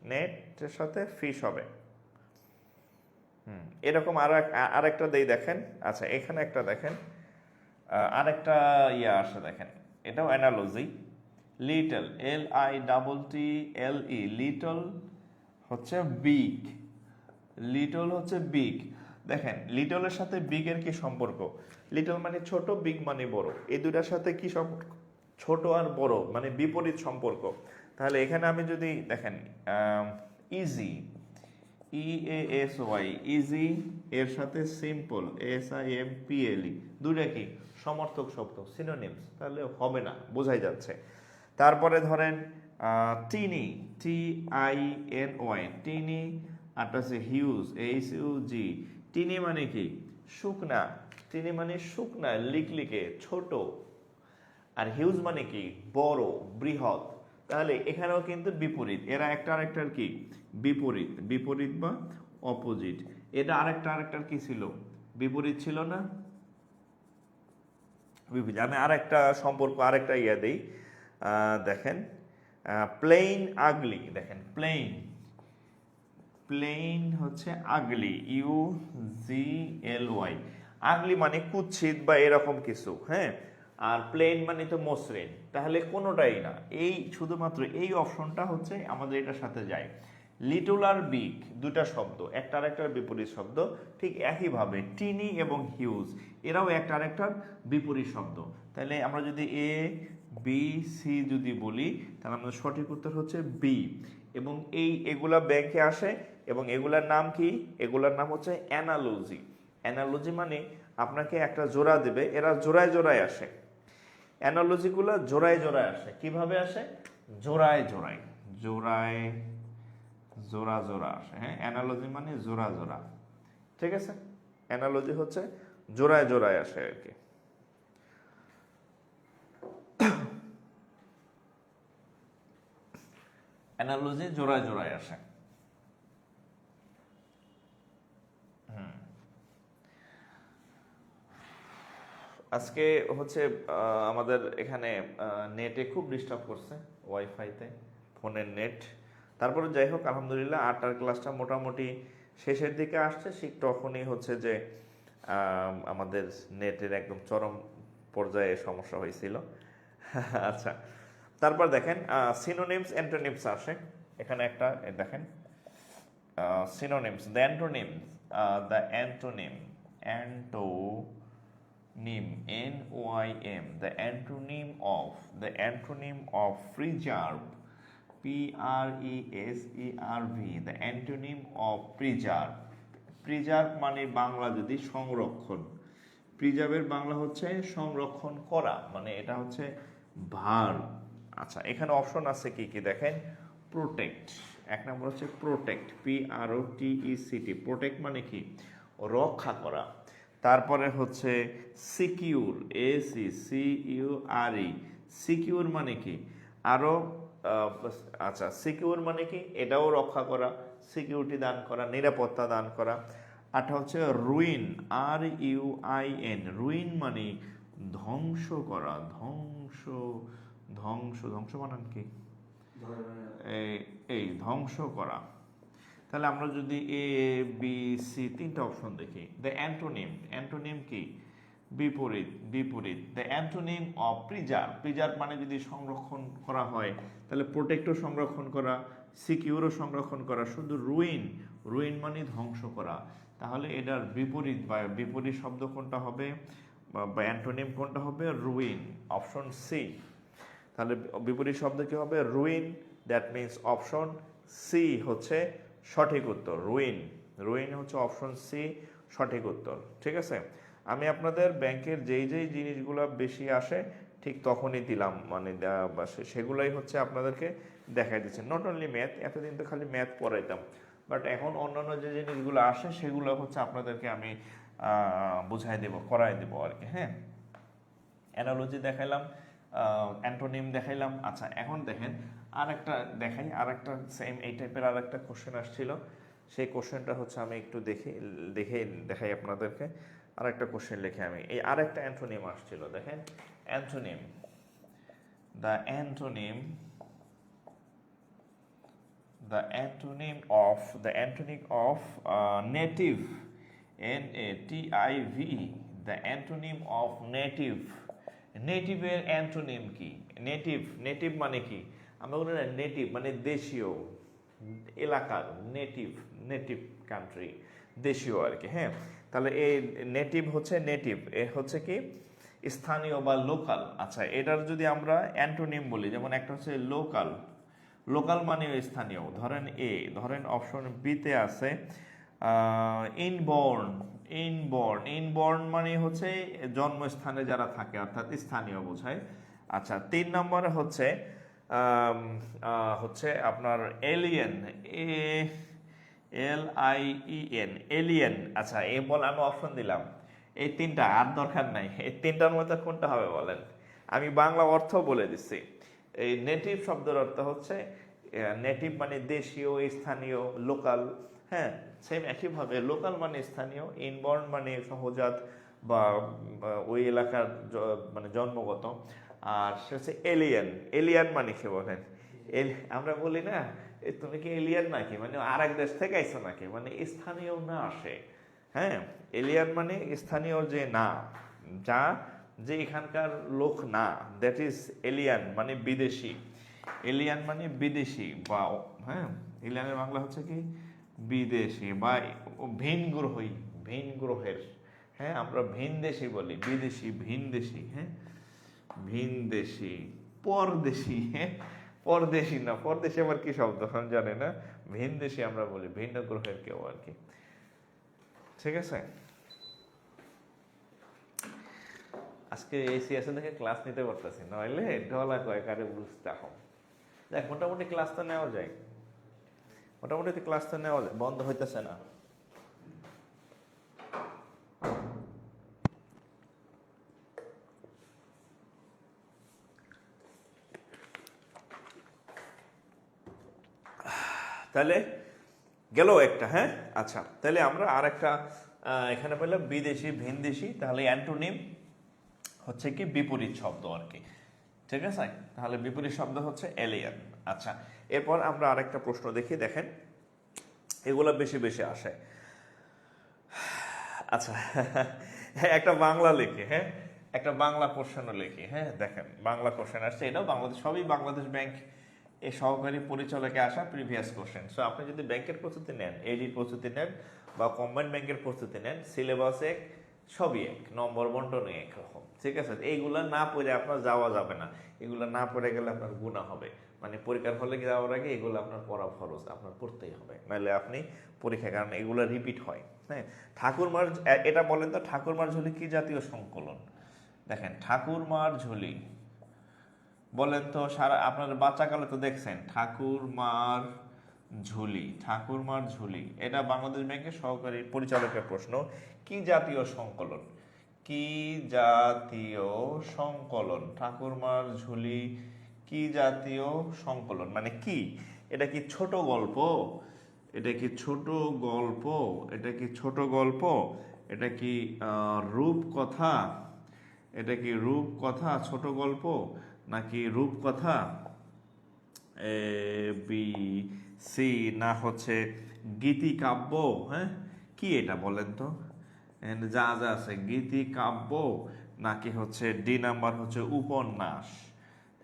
নেটের সাথে ফিশ হবে। এরকম আরেকটা দেই দেখেন। আচ্ছা, এখানে একটা দেখেন, আরেকটা আসে দেখেন, এটাও অ্যানালজি। লিটল, LITTLE, লিটল হচ্ছে বিগ। লিটল হচ্ছে বিগ। দেখেন লিটলের সাথে বিগের কি সম্পর্ক? লিটল মানে ছোট, বিগ মানে বড়। এই দুটার সাথে কি সম্পর্ক? ছোট আর বড় মানে বিপরীত সম্পর্ক। তাহলে এখানে আমি যদি দেখেন ইজি, EASY, ইজি, এর সাথে সিম্পল, SIMPLE, দুইটা কি সমর্থক শব্দ, সিনোনিমস, তাহলে হবে না, বোঝাই যাচ্ছে। তারপরে ধরেন টিনি, TINY, টিনি, আর আছে হিউজ, HUG। টিনি মানে কি শুকনা, টিনি মানে শুকনা, লিকলিকে, ছোট। আর হিউজ মানে কি বড়, বৃহৎ। তাহলে এখানেও কিন্তু বিপরীত, এরা একটা আরেকটার কি বিপরীত বা অপোজিট। এটা আরেকটার কি ছিল, বিপরীত ছিল না, বিপরীত। আমি আরেকটা সম্পর্ক, আরেকটা দেই। দেখেন প্লেইন আগলি। দেখেন প্লেইন হচ্ছে আগলি, UGLY। আগলি মানে কুৎসিত বা এরকম কিছু, হ্যাঁ। আর প্লেন মানে তো মসৃণ, তাহলে কোনোটাই না। এই শুধুমাত্র এই অপশনটা হচ্ছে আমাদের এটার সাথে যায়। লিটল আর বিগ দুটা শব্দ, একটা আরেকটার বিপরীত শব্দ। ঠিক একইভাবে টিনি এবং হিউজ, এরাও একটা আরেকটার বিপরীত শব্দ। তাহলে আমরা যদি ABC যদি বলি, তাহলে আমাদের সঠিক উত্তর হচ্ছে বি। এবং এগুলা ব্যাংকে আসে, এবং এগুলার নাম কি? এগুলার নাম হচ্ছে অ্যানালজি। অ্যানালজি মানে আপনাকে একটা জোড়া দেবে, এরা জোড়ায় জোড়ায় আসে। অ্যানালজিগুলো জোড়ায় জোড়ায় আসে। কিভাবে আসে? জোড়ায় জোড়া আসে। হ্যাঁ, অ্যানালজি মানে জোড়া জোড়া, ঠিক আছে। অ্যানালজি হচ্ছে জোড়ায় জোড়ায় আসে আর কি। অ্যানালজি জোড়ায় জোড়ায় আসে। আজকে হচ্ছে আমাদের এখানে নেটে খুব ডিস্টার্ব করছে, ওয়াইফাইতে, ফোনের নেট। তারপরে যাই হোক, আলহামদুলিল্লাহ 8টার ক্লাসটা মোটামুটি শেষের দিকে আসছে। ঠিক তখনই হচ্ছে যে আমাদের নেটের একদম চরম পর্যায়ে সমস্যা হয়েছিল। আচ্ছা, তারপর দেখেন সিনোনিমস অ্যান্টোনিমস আসে। এখানে একটা দেখেন synonyms, the antonyms, the antonym, NOYM, the antonym of preserve, PRESERV, the antonym of preserve. Preserve মানে বাংলা যদি সংরক্ষণ, প্রিজার্ভের বাংলা হচ্ছে সংরক্ষণ করা, মানে এটা হচ্ছে ভার্ব। আচ্ছা, এখানে অপশন আছে কি কি দেখেন, প্রোটেক্ট, এক নম্বর হচ্ছে প্রোটেক্ট, PROTECT, প্রোটেক্ট মানে কি রক্ষা করা। তারপরে হচ্ছে সিকিউর, SECURE, সিকিউর মানে কি আরো আচ্ছা সিকিউর মানে কি এটাও রক্ষা করা, সিকিউরিটি দান করা, নিরাপত্তা দান করা। আরটা হচ্ছে রুইন, RUIN, রুইন মানে ধ্বংস করা, ধ্বংস ধ্বংস ধ্বংস বানান কি এই ধ্বংস করা। তাহলে আমরা যদি ABC তিনটা অপশন দেখি, দ্য অ্যান্টোনিম কি বিপরীত, বিপরীত। The antonym of preserve, preserve মানে যদি সংরক্ষণ করা হয় তাহলে প্রোটেক্টও সংরক্ষণ করা, সিকিউরও সংরক্ষণ করা। শুধু রুইন মানে ধ্বংস করা, তাহলে এটার বিপরীত বা বিপরীত শব্দ কোনটা হবে বা অ্যান্টোনিম কোনটা হবে, রুইন, অপশন সি। তাহলে বিপরীত শব্দ কি হবে, ruin, that means option C হচ্ছে সঠিক উত্তর, রুইন হচ্ছে অপশন সি সঠিক উত্তর। ঠিক আছে, আমি আপনাদের ব্যাংকের যেই জিনিসগুলো বেশি আসে ঠিক তখনই দিলাম, মানে সেগুলোই হচ্ছে আপনাদেরকে দেখাই দিচ্ছি। নট অনলি ম্যাথ, এতদিন তো খালি ম্যাথ পড়াইতাম, বাট এখন অন্যান্য যে জিনিসগুলো আসে সেগুলো হচ্ছে আপনাদেরকে আমি বুঝাই দেব, করাই দেব আর কি। হ্যাঁ, অ্যানালজি দেখাইলাম, অ্যান্টোনিম দেখাইলাম। আচ্ছা, এখন দেখেন আরেকটা দেখাই, আরেকটা সেম এই টাইপের আরেকটা কোশ্চেন আসছিল। সেই কোশ্চেনটা হচ্ছে আমি একটু দেখাই আপনাদেরকে। আরেকটা কোশ্চেন লিখে আমি এই আরেকটা অ্যান্টোনিম আসছিল, দেখেন antonym, the antonym of native, NATIV, the antonym of native, নেটিভের অ্যান্টোনিম কি, নেটিভ মানে কি আমরা বলি না, নেটিভ মানে দেশীয় এলাকার, নেটিভ কান্ট্রি, দেশীয় আর কি। হ্যাঁ, তাহলে এই নেটিভ এ হচ্ছে কি স্থানীয় বা লোকাল। আচ্ছা, এটার যদি আমরা অ্যান্টোনিম বলি, যেমন একটা হচ্ছে লোকাল মানে স্থানীয়, ধরেন অপশন বিতে আছে ইনবর্ন মানে হচ্ছে জন্মস্থানে যারা থাকে অর্থাৎ স্থানীয় বোঝায়। আচ্ছা, 3 নম্বরে হচ্ছে আপনার এলিয়েন, এলিয়েন। আচ্ছা, আমি অপশন দিলাম এই তিনটা, আর দরকার নাই, এই তিনটার মধ্যে কোনটা হবে বলেন। আমি বাংলা অর্থ বলে দিচ্ছি। এই নেটিভ শব্দের অর্থ হচ্ছে নেটিভ মানে দেশীয়, স্থানীয়, লোকাল। হ্যাঁ, সেম একইভাবে লোকাল মানে স্থানীয়, ইনবর্ন মানে সহজাত বা ওই এলাকার মানে জন্মগত, আর সে হচ্ছে এলিয়ান মানে কি বলেন, আমরা বলি না তুমি কি এলিয়ান নাকি, মানে আর এক দেশ থেকে আইছো নাকি, মানে স্থানীয় না আসে। হ্যাঁ, এলিয়ান মানে স্থানীয় যে না, যে এখানকার লোক না, দ্যাট ইজ এলিয়ান মানে বিদেশি। এলিয়ান মানে বিদেশি বা হ্যাঁ, এলিয়ানের বাংলা হচ্ছে কি বিদেশি বা ভিন গ্রহের। হ্যাঁ, আমরা ভিনদেশি বলি, বিদেশি ভিনদেশি। হ্যাঁ, ভিনদেশি, পরদেশি। হ্যাঁ, পরদেশি না, পরদেশি আবার কি শব্দ আমি জানি না, ভিনদেশি আমরা বলি ভিন্ন গ্রহের কেউ আর কি। ঠিক আছে, আজকে এই সিএসএ থেকে ক্লাস নিতে পারতেছি, নইলে ঢলা কয়েকারে বুঝতে এখন দেখ, মোটামুটি ক্লাস তো নেওয়া যায়, বন্ধ হইতেছে না। তাহলে গেল একটা। হ্যাঁ, আচ্ছা, তাহলে আমরা আর একটা এখানে পেলাম বিদেশি, ভিনদেশি। তাহলে অ্যান্টোনিম হচ্ছে কি বিপরীত শব্দ আর কি। ঠিক আছে, তাহলে বিপরীত শব্দ হচ্ছে এলিয়ান। আচ্ছা, এরপর আমরা আরেকটা প্রশ্ন দেখি, দেখেন এগুলো বেশি আসে। আচ্ছা, একটা বাংলা লিখি, হ্যাঁ একটা বাংলা কোশ্চেনও লিখি। হ্যাঁ, দেখেন বাংলা কোশ্চেন আসছে, এটাও বাংলাদেশ, সবই বাংলাদেশ ব্যাংক এই সহকারী পরিচালকে আসা প্রিভিয়াস কোশ্চেন। সো আপনি যদি ব্যাংকের প্রস্তুতি নেন, এডির প্রস্তুতি নেন বা কম্বাইন্ড ব্যাংকের প্রস্তুতি নেন, সিলেবাস এক, সবই এক, নম্বর বন্টনই একরকম, ঠিক আছে? এইগুলা না পড়ে আপনার যাওয়া যাবে না, এগুলা না পড়ে গেলে আপনার গুনাহ হবে। মানে পরীক্ষার হলে যাওয়ার আগে এগুলো আপনার পড়া ফরজ, আপনার পড়তেই হবে, নাহলে আপনি পরীক্ষা, কারণ এগুলো রিপিট হয়। হ্যাঁ, ঠাকুরমার, এটা বলেন তো, ঠাকুরমার ঝুলি কি জাতীয় সংকলন? দেখেন ঠাকুরমার ঝুলি বলেন তো, সারা আপনার বাচ্চাকালে তো দেখছেন ঠাকুরমার ঝুলি, ঠাকুরমার ঝুলি, এটা বাংলাদেশ ব্যাংকের সহকারী পরিচালকের প্রশ্ন। কি জাতীয় সংকলন? কি জাতীয় সংকলন? ঠাকুরমার ঝুলি কি জাতীয় সংকলন মানে কি? এটা কি ছোট গল্প? এটা কি ছোট গল্প? এটা কি ছোট গল্প? এটা কি রূপকথা? এটা কি রূপকথা, ছোট গল্প নাকি রূপকথা? এ বি সি, না হচ্ছে গীতিকাব্য? হ্যাঁ, কি এটা বলেন তো? যা যা আছে, গীতিকাব্য নাকি হচ্ছে ডি নাম্বার হচ্ছে উপন্যাস?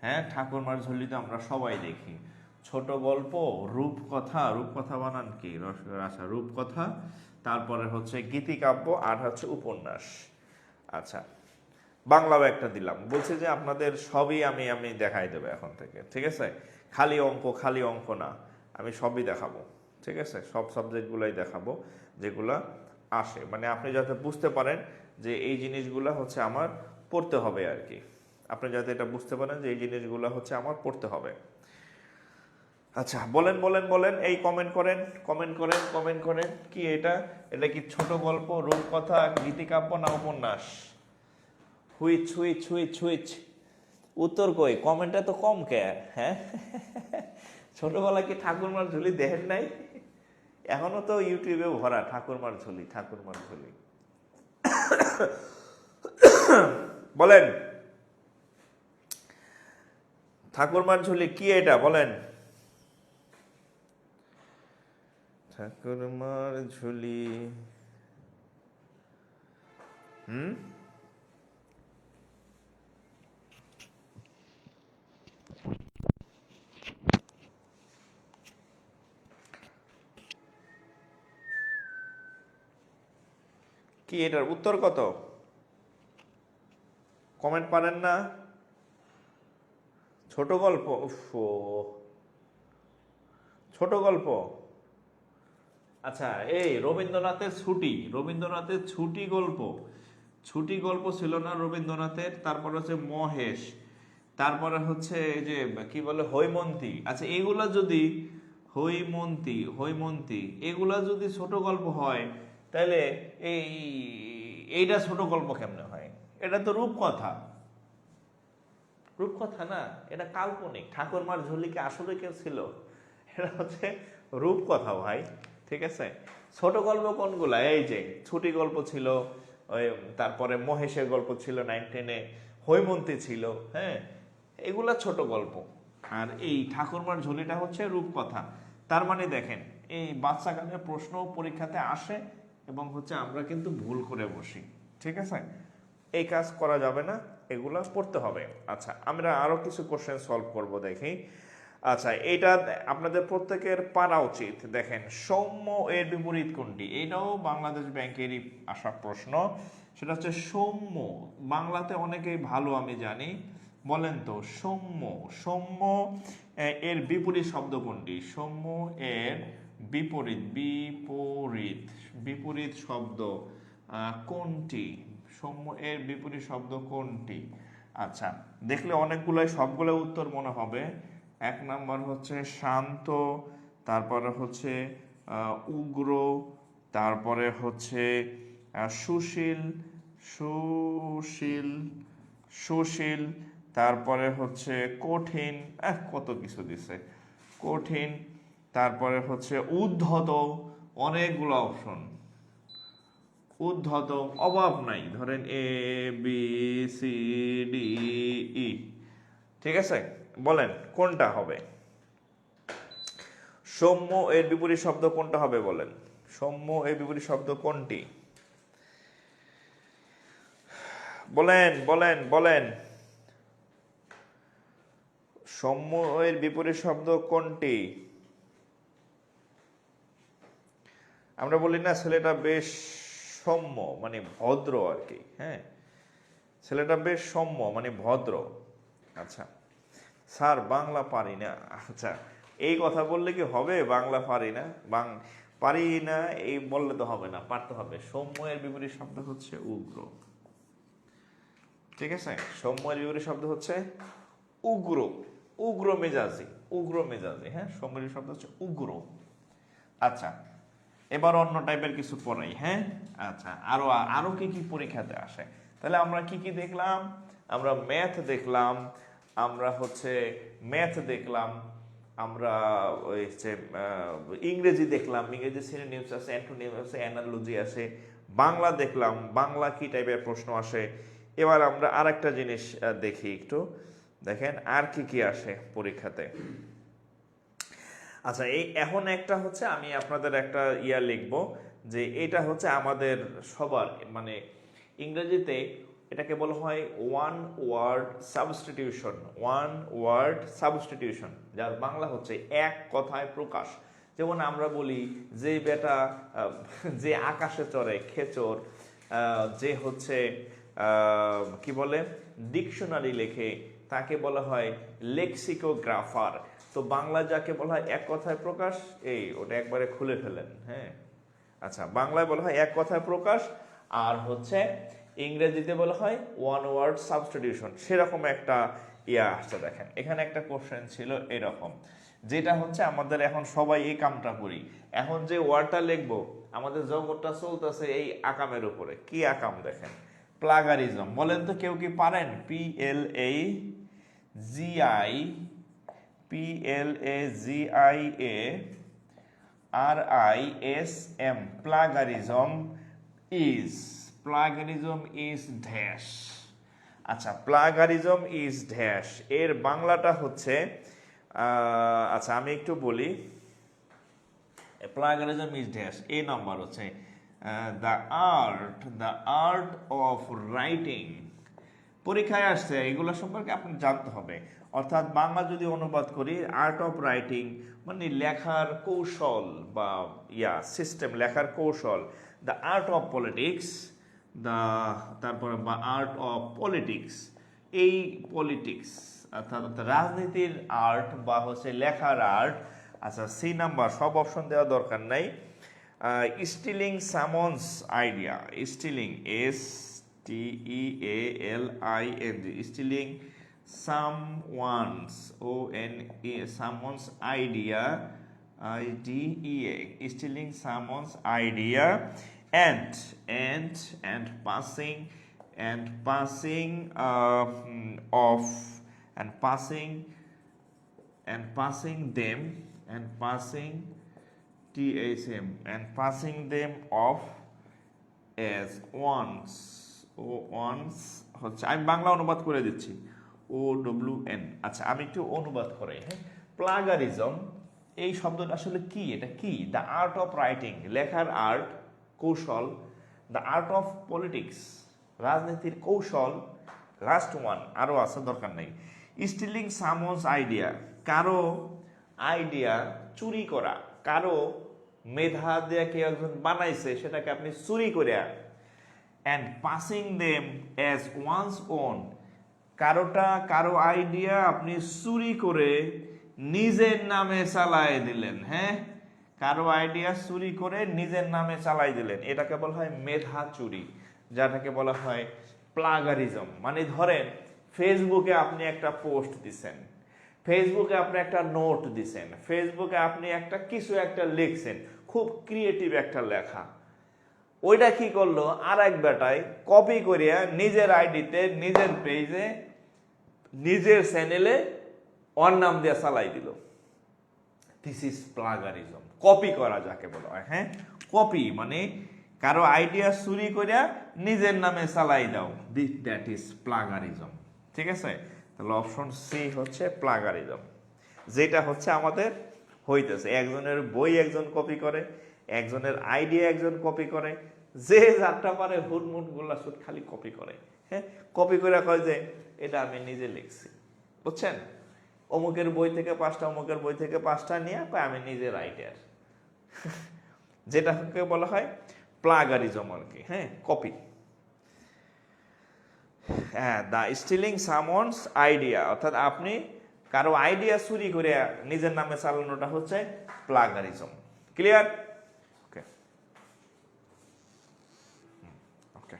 হ্যাঁ, ঠাকুরমার ঝুলি তো আমরা সবাই দেখি। ছোট গল্প, রূপকথা, রূপকথা বানান কি? আচ্ছা, রূপকথা, তারপরে হচ্ছে গীতিকাব্য, আর হচ্ছে উপন্যাস। আচ্ছা, বাংলাও একটা দিলাম, বলছে যে আপনাদের সবই আমি আমি দেখাই দেবো এখন থেকে, ঠিক আছে? খালি অঙ্ক, খালি অঙ্ক না, আমি সবই দেখাবো, ঠিক আছে? সব সাবজেক্টগুলোই দেখাবো যেগুলা আসে, মানে আপনি যাতে বুঝতে পারেন যে এই জিনিসগুলো হচ্ছে আমার পড়তে হবে আর কি। আপনি যাতে এটা বুঝতে পারেন যে এই জিনিসগুলো হচ্ছে আমার পড়তে হবে। আচ্ছা, বলেন বলেন বলেন, এই কমেন্ট করেন, কমেন্ট করেন, কমেন্ট করেন, কি এটা? এটা কি ছোট গল্প, রূপকথা, গীতিকাব্য না উপন্যাস? Which which which which? উত্তর কই? কমেন্টটা তো কম কে? হ্যাঁ, ছোটবেলা কি ঠাকুরমার ঝুলি দেখেন নাই? এখনো তো ইউটিউবে ভরা ঠাকুরমার ঝুলি, ঠাকুরমার ঝুলি। বলেন, ঠাকুরমার ঝুলি কি এটা বলেন? ঠাকুরমার ঝুলি, কি এটার উত্তর কত? কমেন্ট পারেন না? ছোট গল্প? উফ, ছোট গল্প। আচ্ছা, এই রবীন্দ্রনাথের ছুটি, রবীন্দ্রনাথের ছুটি গল্প, ছুটি গল্প ছিল না রবীন্দ্রনাথের? তারপর হচ্ছে মহেশ, তারপরে হচ্ছে এই যে কি বলে হৈমন্তী। আচ্ছা, এগুলা যদি হৈমন্তী, হৈমন্তী এগুলা যদি ছোট গল্প হয়, তাহলে এই এইটা ছোট গল্প কেমনে হয়? এটা তো রূপকথা, রূপকথা না, এটা কাল্পনিক। ঠাকুরমার ঝুলিকে আসলে কেউ ছিল? এটা হচ্ছে রূপকথা ভাই, ঠিক আছে? ছোট গল্প কোনগুলা? এই যে ছুটি গল্প ছিল, ওই তারপরে মহেশের গল্প ছিল 9-10-এ, হৈমন্তী ছিল, হ্যাঁ, এগুলা ছোট গল্প। আর এই ঠাকুরমার ঝুলিটা হচ্ছে রূপকথা। তার মানে দেখেন, এই বাচ্চাকালের প্রশ্ন পরীক্ষাতে আসে এবং হচ্ছে আমরা কিন্তু ভুল করে বসি, ঠিক আছে? এই কাজ করা যাবে না, এগুলা পড়তে হবে। আচ্ছা, আমরা আরো কিছু কোশ্চেন সলভ করব, দেখি। আচ্ছা, এটা আপনাদের প্রত্যেকের পারা উচিত। দেখেন, সৌম্য এর বিপরীত কোনটি? এটাও বাংলাদেশ ব্যাংকেরই আসা প্রশ্ন। সেটা হচ্ছে সৌম্য, বাংলাতে অনেকেই ভালো আমি জানি, বলেন তো সৌম্য, সৌম্য এর বিপরীত শব্দ কোনটি? সৌম্য এর বিপরীত, বিপরীত, বিপরীত শব্দ কোনটি? সৌম্য এর বিপরীত শব্দ কোনটি? আচ্ছা, দেখলে অনেকগুলোই, সবগুলো উত্তর মনে হবে। এক নাম্বার হচ্ছে শান্ত, তারপরে হচ্ছে উগ্র, তারপরে হচ্ছে সুশীল, সুশীল, সুশীল, তারপরে হচ্ছে কঠিন, কত কিছু দিছে, কঠিন, তারপরে হচ্ছে উদ্ধত, অনেকগুলো অপশন, উদ্ধত অভাব নাই, ধরেন A B C D E, ঠিক আছে? বলেন কোনটা হবে? সৌম্য এর বিপরীত শব্দ কোনটা হবে বলেন? সৌম্য এর বিপরীত শব্দ কোনটি? বলেন বলেন বলেন। সৌম্য এর বিপরীত শব্দ কোনটি? আমরা বলি না ছেলেটা বেশ সৌম্য মানে ভদ্র আর কি। হ্যাঁ, ছেলেটা বেশ সৌম্য মানে ভদ্র। আচ্ছা স্যার বাংলা পারি না। আচ্ছা এই কথা বললে কি হবে? বাংলা পারি না, পারি না এই বললে তো হবে না, পারতে হবে। সৌম্য এর বিপরীত শব্দ হচ্ছে উগ্র। ঠিক আছে, সৌম্য এর বিপরীত শব্দ হচ্ছে উগ্র, উগ্র মেজাজি, উগ্র মেজাজি। হ্যাঁ, সৌম্য এর শব্দ হচ্ছে উগ্র। আচ্ছা এবার অন্য টাইপের কিছু পড়াই। হ্যাঁ, আচ্ছা আরো আরো কি কি পরীক্ষাতে আসে? তাহলে আমরা কি কি দেখলাম? আমরা ম্যাথ দেখলাম, আমরা হচ্ছে ম্যাথ দেখলাম, আমরা ওই হচ্ছে ইংরেজি দেখলাম, ইংরেজি সিনোনিমস আছে, অ্যান্টোনিমস আছে, অ্যানালজি আছে। বাংলা দেখলাম, বাংলা কি টাইপের প্রশ্ন আসে। এবার আমরা আরেকটা জিনিস দেখি একটু, দেখেন আর কি কি আসে পরীক্ষাতে। আচ্ছা এই এখন একটা হচ্ছে আমি আপনাদের একটা লিখবো যে এটা হচ্ছে আমাদের সবার মানে ইংরেজিতে এটাকে বলা হয় one word substitution. One word substitution, যার বাংলা হচ্ছে এক কথায় প্রকাশ। যেমন আমরা বলি যে বেটা যে আকাশে চড়ে খেচর, যে হচ্ছে কি বলে ডিকশনারি লেখে তাকে বলা হয় লেক্সিকোগ্রাফার। তো বাংলা যাকে বলা হয় এক কথায় প্রকাশ, এই ওটা একবারে খুলে ফেলেন। হ্যাঁ, আচ্ছা বাংলায় বলা হয় এক কথায় প্রকাশ, আর হচ্ছে ইংরেজিতে বলা হয় ওয়ান ওয়ার্ড সাবস্টিটিউশন। সেরকম একটা আসছে। দেখেন এখানে একটা কোশ্চেন ছিল এরকম, যেটা হচ্ছে আমাদের এখন সবাই এই কামটা করি। এখন যে ওয়ার্ডটা লিখবো আমাদের জগৎটা চলতেছে এই আকামের উপরে। কি আকাম? দেখেন প্লাগারিজম। বলেন তো কেউ কি পারেন? PLAGIARISM plagiarism is dash. আচ্ছা প্লাগারিজম ইজ ড্যাশ এর বাংলাটা হচ্ছে আচ্ছা আমি একটু বলি। প্লাগারিজম ইজ ড্যাশ এই নাম্বার হচ্ছে দ্য আর্ট অফ রাইটিং। পরীক্ষায় আসছে, এগুলো সম্পর্কে আপনি জানতে হবে। অর্থাৎ বাংলা যদি অনুবাদ করি আর্ট অফ রাইটিং মানে লেখার কৌশল বা সিস্টেম, লেখার কৌশল। দ্য আর্ট অফ পলিটিক্স, তারপরে বা আর্ট অফ পলিটিক্স, এই পলিটিক্স অর্থাৎ রাজনীতির আর্ট বা হচ্ছে লেখার আর্ট। আচ্ছা সি নাম্বার, সব অপশন দেওয়া দরকার নাই। Stealing someone's idea, stealing STEALING, stealing someone's idea, IDEA, stealing someone's idea, and passing off and passing them TSM and passing them off as once হচ্ছে, আমি বাংলা অনুবাদ করে দিচ্ছি OWN। আচ্ছা আমি একটু অনুবাদ করি। হ্যাঁ, প্লাগারিজম এই শব্দটা আসলে কি? এটা কি? দ্য আর্ট অফ রাইটিং লেখার আর্ট কৌশল, দ্য আর্ট অফ পলিটিক্স রাজনীতির কৌশল, লাস্ট ওয়ান আরো আছে দরকার নেই। স্টিলিং সামন্স আইডিয়া কারো আইডিয়া চুরি করা, কারো মেধা দিয়ে কেউ একজন বানাইছে সেটাকে আপনি চুরি করে। And passing them as one's own কারো আইডিয়া আপনি চুরি করে নিজের নামে চালায় দিলেন। হ্যাঁ, কারো আইডিয়া চুরি করে নিজের নামে চালাই দিলেন, এটাকে বলা হয় মেধা চুরি, যেটাকে বলা হয় প্লাগারিজম। মানে ধরেন ফেসবুকে আপনি একটা পোস্ট দিছেন, ফেসবুকে আপনি একটা নোট দিছেন, ফেসবুকে আপনি একটা কিছু একটা লিখছেন, খুব ক্রিয়েটিভ একটা লেখা। ওইটা কি করলো আর এক বেটায় কপি করিয়া নিজের আইডিতে, নিজের পেজে, নিজের চ্যানেলে ওর নাম দিয়ে চালাই দিল। দিস ইজ প্লাগারিজম, কপি করা যাকে বলা হয়। হ্যাঁ, কপি মানে কারো আইডিয়া চুরি করিয়া নিজের নামে চালাই দাও, দ্যাট ইজ প্লাগারিজম। ঠিক আছে, তাহলে অপশন সি হচ্ছে প্লাগারিজম, যেটা হচ্ছে আমাদের হইতেছে। একজনের বই একজন কপি করে, একজনের আইডিয়া একজন কপি করে, যে যাত্রা পারে হুটমুট গোল্লা সুট খালি কপি করে। হ্যাঁ, কপি করে কয় যে এটা আমি নিজে লিখছি। বুঝছেন, অমুকের বই থেকে 5টা, অমুকের বই থেকে 5টা নিয়ে কয় আমি নিজে রাইটার। যেটাকে বলা হয় প্লাগারিজম আর কি, হ্যাঁ, কপি। হ্যাঁ, দ্য স্টিলিং সামওয়ানস আইডিয়া, অর্থাৎ আপনি কারো আইডিয়া চুরি করে নিজের নামে চালানোটা হচ্ছে প্লাগারিজম। ক্লিয়ার? ওকে ওকে,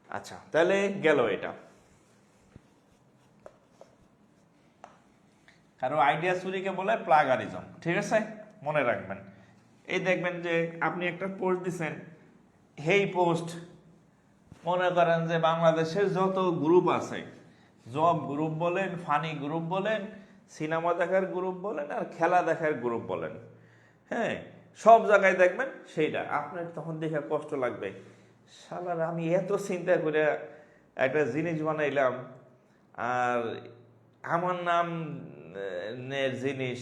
আচ্ছা তাহলে গেল এটা। কারো আইডিয়া চুরিকে বলে প্লাগারিজম, ঠিক আছে, মনে রাখবেন। এই দেখবেন যে আপনি একটা পোস্ট দিচ্ছেন, এই পোস্ট মনে করেন যে বাংলাদেশের যত গ্রুপ আছে, জব গ্রুপ বলেন, ফানি গ্রুপ বলেন, সিনেমা দেখার গ্রুপ বলেন, আর খেলা দেখার গ্রুপ বলেন, হ্যাঁ, সব জায়গায় দেখবেন সেইটা। আপনার তখন দেখে কষ্ট লাগবে, শালার আমি এত চিন্তা করে একটা জিনিস বানাইলাম, আর আমার নাম নের জিনিস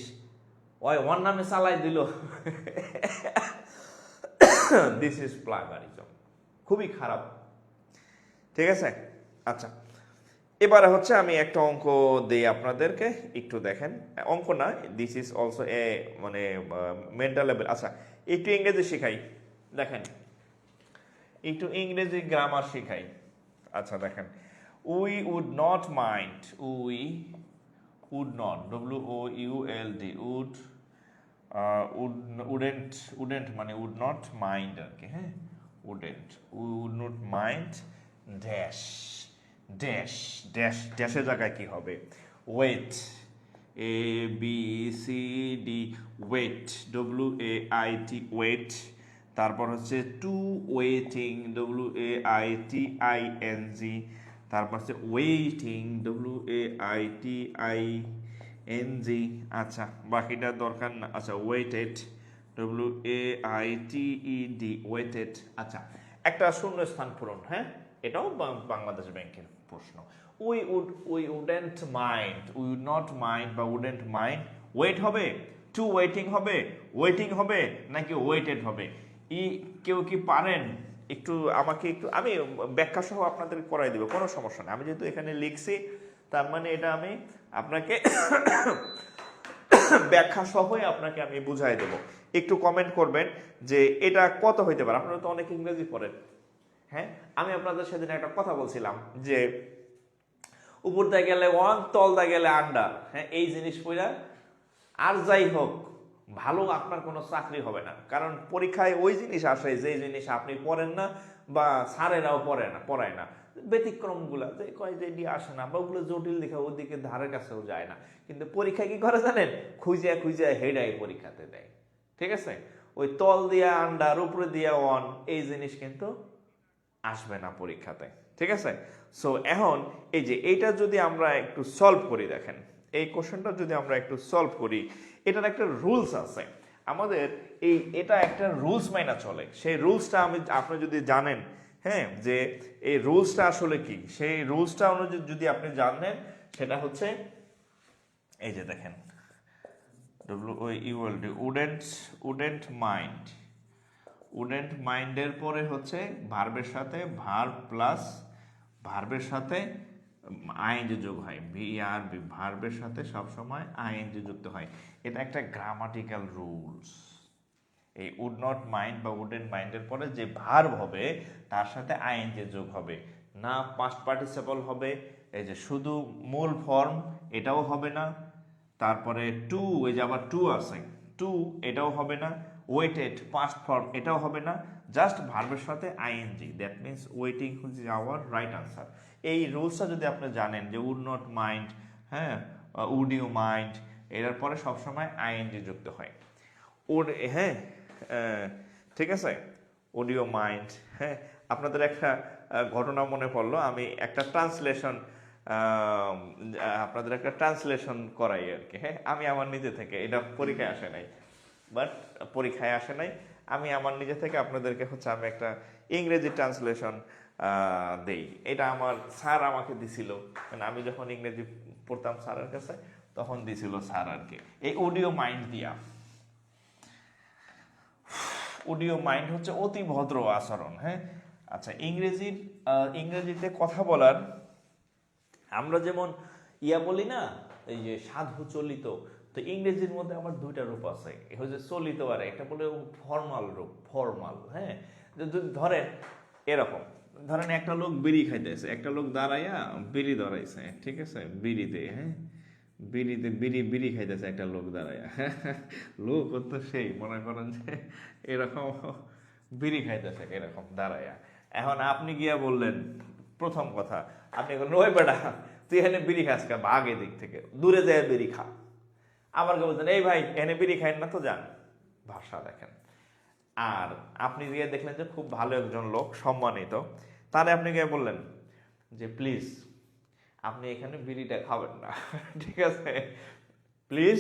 ওর নামে চালাই দিল। দিস ইজ প্লাগারিজম, খুবই খারাপ, ঠিক আছে। আচ্ছা, এবারে হচ্ছে আমি একটা অঙ্ক দিই আপনাদেরকে, একটু দেখেন। অঙ্ক না, দিস ইজ অলসো এ মানে মেন্টাল লেভেল। আচ্ছা, একটু ইংরেজি শিখাই, দেখেন, একটু ইংরেজি গ্রামার শিখাই। আচ্ছা দেখেন, we would not mind, we would not, WOULD, wouldn't মানে উড নট মাইন্ড আর কি, হ্যাঁ, would not mind dash dash dash, ড্যাশের জায়গায় কি হবে? Wait, ABCD, wait, WAIT, wait. তারপর হচ্ছে টু ওয়েটিং, WAITING। তারপর হচ্ছে ওয়েটিং, WAITING। আচ্ছা, বাকিটা দরকার না। আচ্ছা, ওয়েটেড, WAITED, ওয়েটেড। আচ্ছা, একটা শূন্যস্থান পূরণ, হ্যাঁ, এটাও বাংলাদেশ ব্যাংকের প্রশ্ন। We wouldn't mind, we would not mind বা উডেন্ট মাইন্ড, ওয়েট হবে, টু ওয়েটিং হবে, ওয়েটিং হবে, নাকি ওয়েটেড হবে? কেউ কি পারেন একটু আমাকে একটু, আমি ব্যাখ্যা সহ আপনাদের করাই দেবো, কোনো সমস্যা নেই। আমি যেহেতু এখানে লিখছি, তার মানে এটা আমি আপনাকে ব্যাখ্যা সহই আপনাকে আমি বুঝাই দেবো। একটু কমেন্ট করবেন যে এটা কত হইতে পারে। আপনারা তো অনেক ইংরেজি পড়েন, হ্যাঁ। আমি আপনাদের সেদিন একটা কথা বলছিলাম যে উপর দিয়ে গেলে ওয়ান, তল দিয়ে গেলে আন্ডার, হ্যাঁ, এই জিনিস পড়া আর যাই হোক ভালো আপনার কোনো চাকরি হবে না। কারণ পরীক্ষায় ওই জিনিস আসে যে জিনিস আপনি পড়েন না বা স্যারেরাও পড়ায় না। ব্যতিক্রমগুলা যে কয় যে এটি আসে না বা ওগুলো জটিল দেখে ওদিকে ধারের কাছেও যায় না, কিন্তু পরীক্ষায় কি করে জানেন? খুঁজে খুঁজে হেডাই পরীক্ষাতে দেয়, ঠিক আছে। ওই তল দিয়া আন্ডার, উপরে দিয়া ওয়ান, এই জিনিস কিন্তু আসবে না পরীক্ষাতে, ঠিক আছে। সো এখন এই যে এইটা যদি আমরা একটু সলভ করি, দেখেন এই কোশ্চেনটা যদি আমরা একটু সলভ করি, এটার একটা রুলস আছে আমাদের, এটা একটা রুলস মাইনা চলে। সেই রুলসটা আপনি যদি জানেন, হ্যাঁ, যে এই রুলসটা আসলে কি, সেই রুলসটা অনুযায়ী যদি আপনি জানেন, সেটা হচ্ছে এই যে দেখেন, উডেন্ট মাইন্ড, উডেন্ট মাইন্ডের পরে হচ্ছে ভার্বের সাথে ভার্ব প্লাস ভার্বের সাথে আইএনজি যোগ হয়, VRB, ভার্বের সাথে সবসময় আইএনজি যুক্ত হয়। এটা একটা গ্রামাটিক্যাল রুলস। এই উড নট মাইন্ড বা উডেন্ট মাইন্ডের পরে যে ভার্ব হবে তার সাথে আইএনজি যোগ হবে না, পাস্ট পার্টিসিপল হবে, এই যে শুধু মূল ফর্ম এটাও হবে না, তারপরে টু, এই যে আবার টু আছে, টু এটাও হবে না, ওয়েটেড পাস্ট ফর্ম এটাও হবে না, জাস্ট ভার্বের সাথে আইএনজি, দ্যাট মিনস ওয়েটিং হচ্ছে আওয়ার রাইট আনসার। এই রুলসটা যদি আপনি জানেন যে উড নট মাইন্ড, হ্যাঁ, উড ইউ মাইন্ড, এটার পরে সবসময় আইএনজি যুক্ত হয়। হ্যাঁ, ঠিক আছে, অডিও মাইন্ড। হ্যাঁ, আপনাদের একটা ঘটনা মনে পড়লো, আমি একটা ট্রান্সলেশন আপনাদের একটা ট্রান্সলেশন করাই আর কি, হ্যাঁ, আমি আমার নিজে থেকে, এটা পরীক্ষায় আসে নাই, আমি আমার নিজে থেকে আপনাদেরকে হচ্ছে আমি একটা ইংরেজি ট্রান্সলেশন দেই। এটা আমার স্যার আমাকে দিছিল, মানে আমি যখন ইংরেজি পড়তাম স্যারের কাছে তখন দিছিল স্যার আর কি, এই অডিও মাইন্ড দিয়া। অডিও মাইন্ড হচ্ছে অতি ভদ্র আচরণ, হ্যাঁ। আচ্ছা, ইংরেজিতে কথা বলার, আমরা যেমন ইয়া বলি না, এই যে সাধু চলিত, তো ইংরেজির মধ্যে আমার দুইটা রূপ আছে, হচ্ছে চলিত আর একটা বলে ফর্মাল রূপ, ফর্মাল। হ্যাঁ, ধরেন এরকম, ধরেন একটা লোক বিড়ি খাইতেছে, একটা লোক দাঁড়াইয়া বিড়ি ধরাইছে, ঠিক আছে, বিড়িতে, হ্যাঁ, বিড়িতে বিড়ি বিড়ি খাইতেছে একটা লোক দাঁড়াইয়া। লোক তো সেই মনে করেন যে এরকম বিড়ি খাইতেছে এরকম দাঁড়াইয়া। এখন আপনি গিয়া বললেন, প্রথম কথা আপনি বললেন, ওই বেটা তুই এখানে বিড়ি খাস কা, আগে দিক থেকে দূরে যায় বিড়ি খা। আবার কেউ বলছেন, এই ভাই এখানে বিড়ি খাইন না তো, যান। ভাষা দেখেন। আর আপনি গিয়ে দেখলেন যে খুব ভালো একজন লোক, সম্মানিত, তাহলে আপনি গিয়ে বললেন যে প্লিজ আপনি এখানে বিড়িটা খাবেন না। ঠিক আছে, প্লিজ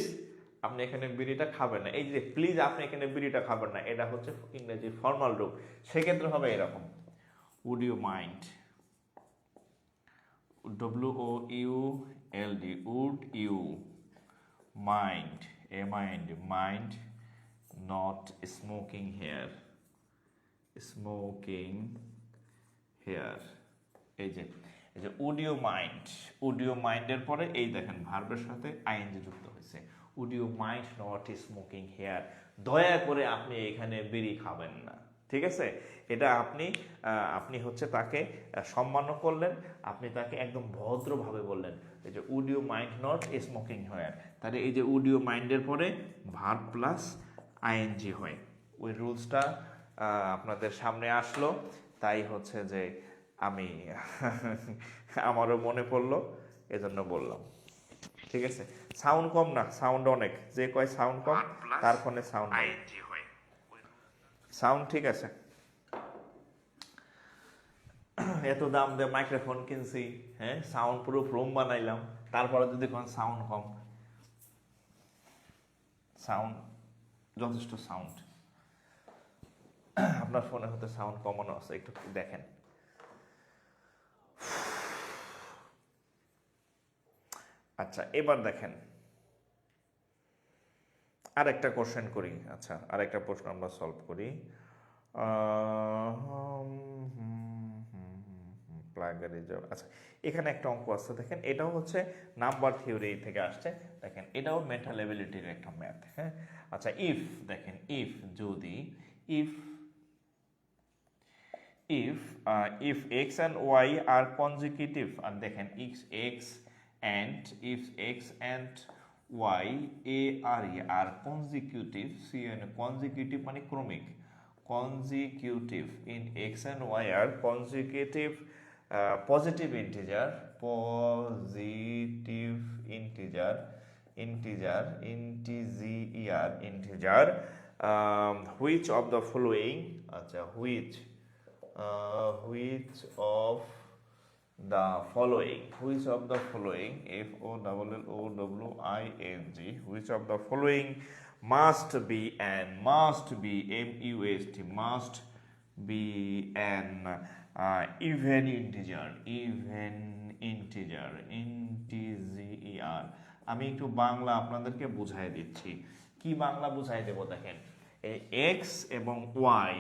আপনি এখানে বিড়িটা খাবেন না। এই যে প্লিজ আপনি এখানে বিড়িটা খাবেন না, এটা হচ্ছে ইংরেজি ফর্মাল রূপ। সেক্ষেত্রে হবে এরকম, would you mind, WOULD, would you mind, mind not smoking here, smoking here. এই যে would you mind, would you মাইন্ডের পরে এই দেখেন ভার্বের সাথে আইএনজি যুক্ত হয়েছে, would you mind not smoking here, দয়া করে আপনি এখানে বিড়ি খাবেন না। ঠিক আছে, এটা আপনি আপনি হচ্ছে তাকে সম্মানও করলেন, আপনি তাকে একদম ভদ্রভাবে বললেন, এই যে would you mind not smoking here. তাহলে এই যে উড ইউ মাইন্ডের পরে ভার্ব প্লাস আইএনজি হয়, ওই রুলসটা আপনাদের সামনে আসলো, তাই হচ্ছে যে আমি আমারও মনে পড়লো, এজন্য বললাম। ঠিক আছে, সাউন্ড কম না, সাউন্ড অনেক, যে কয় সাউন্ড কম তার ফোনে সাউন্ড নাই, সাউন্ড ঠিক আছে। এত দাম দিয়ে মাইক্রোফোন কিনছি, হ্যাঁ, সাউন্ড প্রুফ রুম বানাইলাম, তারপরে যদি কোন সাউন্ড কম, সাউন্ড যথেষ্ট সাউন্ড। আপনার ফোনে হতে সাউন্ড কমানো আছে, একটু দেখেন। আচ্ছা, এবার দেখেন আরেকটা কোশ্চেন করি। আচ্ছা, আরেকটা প্রশ্ন আমরা সলভ করি। আচ্ছা, এখানে একটা অঙ্ক আছে, দেখেন, এটাও হচ্ছে নাম্বার থিওরি থেকে আসছে। দেখেন, এটাও মেন্টাল এবিলিটির একটা ম্যাথ। হ্যাঁ, আচ্ছা, ইফ, দেখেন, ইফ যদি, if if x and y are consecutive, আর দেখেন x and if x and y a R e are consecutive, consecutive মানে ক্রমিক, consecutive in x and y are consecutive positive integer, integer, which of the following, আচ্ছা, which of the following, FOLLOWING, which of the following must be an even integer, integer, আমি একটু বাংলা আপনাদেরকে বুঝাই দিচ্ছি। কি বাংলা বুঝাই দেব, দেখেন, x এবং y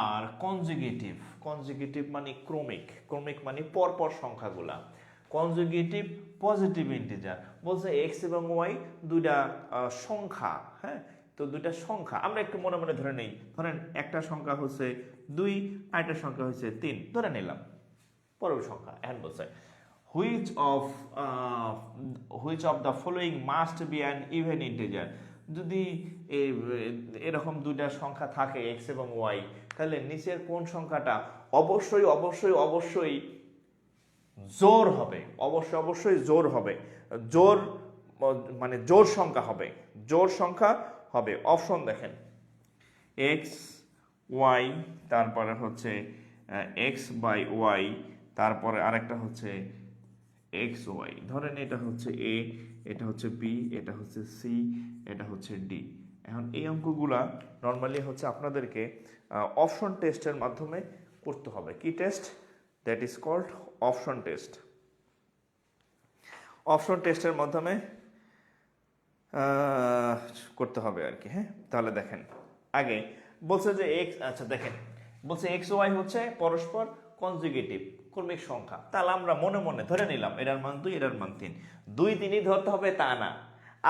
আর কনজুগেটিভ মানে ক্রমিক মানে পরপর সংখ্যাগুলা, কনজুগেটিভ পজিটিভ ইন্টিজার, বলছে এক্স এবং ওয়াই দুইটা সংখ্যা। হ্যাঁ, তো দুইটা সংখ্যা আমরা একটু মনে মনে ধরে নেই, ধরেন একটা সংখ্যা হচ্ছে 2, আরেকটা সংখ্যা হচ্ছে 3, ধরে নিলাম পরবর্তী সংখ্যা। এখন বলছে which of the following must be an even integer, যদি এরকম দুইটা সংখ্যা থাকে এক্স এবং ওয়াই, তাহলে নিচের কোন সংখ্যাটা অবশ্যই জোর হবে, অবশ্যই জোর হবে, জোর মানে জোর সংখ্যা হবে। অপশন দেখেন, এক্স ওয়াই, তারপরে হচ্ছে এক্স বাই ওয়াই, তারপরে আরেকটা হচ্ছে এক্স ওয়াই। ধরেন এটা হচ্ছে এ, এটা হচ্ছে বি, এটা হচ্ছে সি, এটা হচ্ছে ডি। এখন এই অঙ্কগুলা নর্মালি হচ্ছে আপনাদেরকে অপশন টেস্টের মাধ্যমে করতে হবে। কি test? That is called option test. Option টেস্টের মাধ্যমে করতে হবে আর কি। হ্যাঁ, তাহলে দেখেন, আগে বলছে যে এক্স, আচ্ছা দেখেন, বলছে এক্স ওয়াই হচ্ছে পরস্পর কনজুগেটিভ ক্রমিক সংখ্যা, তাহলে আমরা মনে মনে ধরে নিলাম এটার মান 2, এটার মান 3। 2, 3ই ধরতে হবে তা না,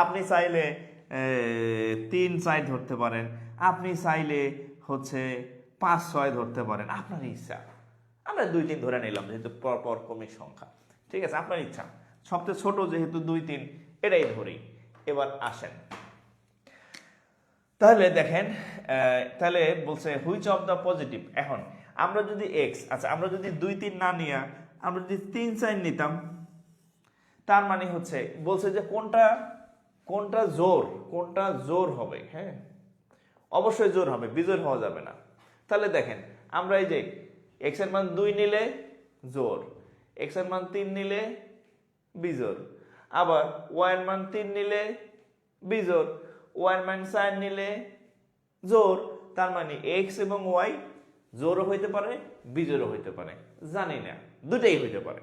আপনি চাইলে 3, 4 ধরতে পারেন, আপনি চাইলে হচ্ছে 5, 6 ধরতে পারেন, আপনার ইচ্ছা। আমরা 2, 3 ধরে নিলাম যেহেতু পরপর ক্রমিক সংখ্যা, ঠিক আছে, আপনার ইচ্ছা। সবচেয়ে ছোট যেহেতু 2, 3, এটাই ধরি। এবার আসেন, তাহলে দেখেন, তাহলে বলছে হুইচ অফ দ্য পজিটিভ। এখন আমরা যদি এক্স, আচ্ছা আমরা যদি 2, 3 না নিয়ে আমরা যদি 3, 4 নিতাম, তার মানে হচ্ছে বলছে যে কোনটা জোর হবে। হ্যাঁ, অবশ্যই জোর হবে, বিজোড় হওয়া যাবে না। তাহলে দেখেন আমরা এই যে এক্স এর মান 2 নিলে জোর, এক্স এর মান 3 নিলে বিজোড়, আবার ওয়াই এর মান 3 নিলে বিজোড়, ওয়াই এর মান 4 নিলে জোর। তার মানে এক্স এবং ওয়াই জোরও হইতে পারে, বিজোড়ও হইতে পারে, জানি না, দুটাই হইতে পারে।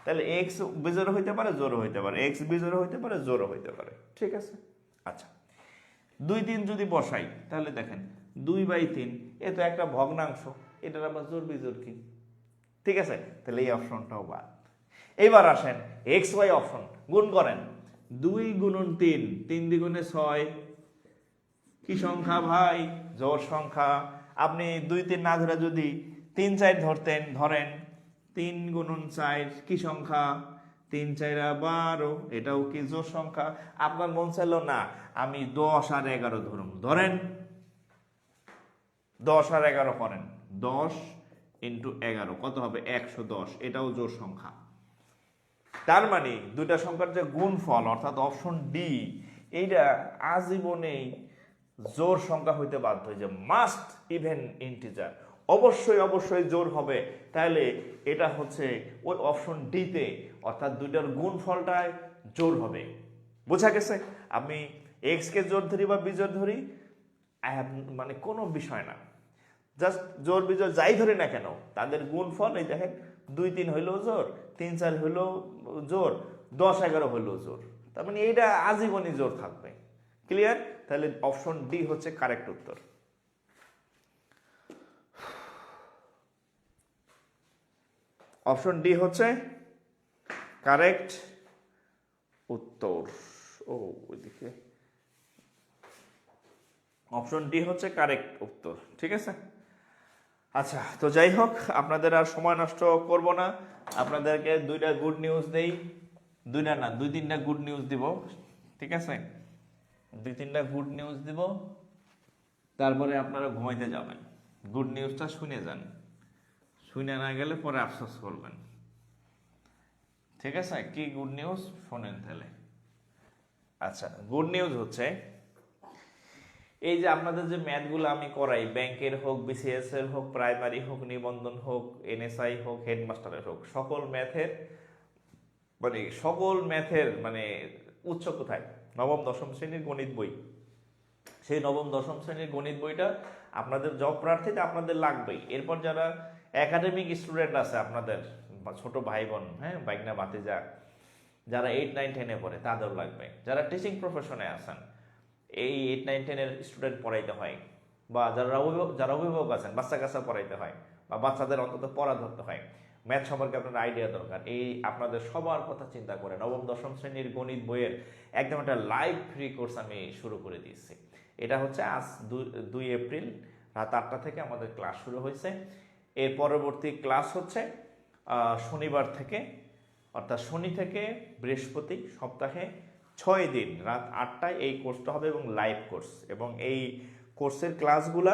তাহলে এক্স বিজোড়ও হইতে পারে, জোরও হইতে পারে, এক্স বিজোড়ও হইতে পারে, জোরও হইতে পারে, ঠিক আছে। আচ্ছা 2, 3 যদি বসাই তাহলে দেখেন 2/3, এ তো একটা ভগ্নাংশ, এটার আবার জোর বিজোড় কি, ঠিক আছে, তাহলে এই অপশনটাও বাদ। এবার আসেন এক্স ওয়াই অপশন, গুণ করেন। 2 গুণন 3, 3 দ্বিগুণে 6, কি সংখ্যা ভাই? জোড় সংখ্যা। আপনি 2, 3 না ধরে যদি 3, 4 ধরতেন, ধরেন 3 গুণন 4 কি সংখ্যা? 3, 4 12, এটাও কি জোড় সংখ্যা? আপনার মন চাইলো না আমি 10 আর 11 ধরুন, ধরেন 10 আর 11 করেন, 10 ইন্টু 11 কত হবে? 110, এটাও জোড় সংখ্যা। তার মানে দুইটা সংখ্যার যে গুণফল অর্থাৎ অপশন ডি, এইটা আজীবনেই জোড় সংখ্যা হইতে বাধ্য, যে মাস্ট ইভেন ইন্টিজার, অবশ্যই জোড় হবে। তাহলে এটা হচ্ছে ওই অপশন ডিতে, অর্থাৎ দুইটার গুণফলটাই জোড় হবে। বোঝা গেছে? আমি এক্স কে জোড় ধরি বা বিজোড় ধরি, মানে কোনো বিষয় না, জাস্ট জোড় বিজোড় যাই ধরি না কেন তাদের গুণফল এই দেখেন 2, 3 হইলেও জোড়, 3, 4 হইলেও জোড়, 10, 11 হইলেও জোড়। তার মানে এইটা আজীবনই জোড় থাকবে। ক্লিয়ার? তাহলে অপশন ডি হচ্ছে কারেক্ট উত্তর। অপশন ডি হচ্ছে কারেক্ট উত্তর। ও ওইদিকে অপশন ডি হচ্ছে কারেক্ট উত্তর, ঠিক আছে। আচ্ছা, তো যাই হোক, আপনাদের আর সময় নষ্ট করব না, আপনাদেরকে 2টা গুড নিউজ দেই, 2টা না 2-3টা গুড নিউজ দিব, ঠিক আছে, 2-3টা গুড নিউজ দিব, তারপরে আপনারা ঘুমাইতে যাবেন। গুড নিউজটা শুনে যান, শুনে না গেলে পরে আফসোস করবেন, ঠিক আছে। কি গুড নিউজ শোনেন তাহলে। আচ্ছা, গুড নিউজ হচ্ছে এই যে আপনাদের যে ম্যাথগুলো আমি করাই, ব্যাংকের হোক, বিসিএস এর হোক, প্রাইমারি হোক, নিবন্ধন হোক, এনএসআই হোক, হেডমাস্টারের হোক, সকল ম্যাথের মানে উৎস কোথায়? নবম দশম শ্রেণীর গণিত বই। সেই নবম দশম শ্রেণীর গণিত বইটা আপনাদের জব প্রার্থীতে আপনাদের লাগবেই। এরপর যারা একাডেমিক স্টুডেন্ট আছে আপনাদের ছোট ভাই বোন, হ্যাঁ, বাইকনা ভাতিজা, যারা 8, 9, 10-এ পড়ে তাদেরও লাগবে। যারা টিচিং প্রফেশনে আছেন, এই 8, 9, 10-এর স্টুডেন্ট পড়াইতে হয়, বা যারা অভিভাবক আছেন বাচ্চা কাচ্চা পড়াইতে হয়, বা বাচ্চাদের অন্তত পড়া ধরতে হয়, ম্যাথ সম্পর্কে আপনার আইডিয়া দরকার। এই আপনাদের সবার কথা চিন্তা করে নবম দশম শ্রেণীর গণিত বইয়ের একদম একটা লাইভ ফ্রি কোর্স আমি শুরু করে দিয়েছি। এটা হচ্ছে আজ 2 এপ্রিল রাত 8টা থেকে আমাদের ক্লাস শুরু হয়েছে। এর পরবর্তী ক্লাস হচ্ছে শনিবার থেকে, অর্থাৎ শনি থেকে বৃহস্পতি, সপ্তাহে 6 দিন রাত 8টায় এই কোর্সটা হবে, এবং লাইভ কোর্স। এবং এই কোর্সের ক্লাসগুলা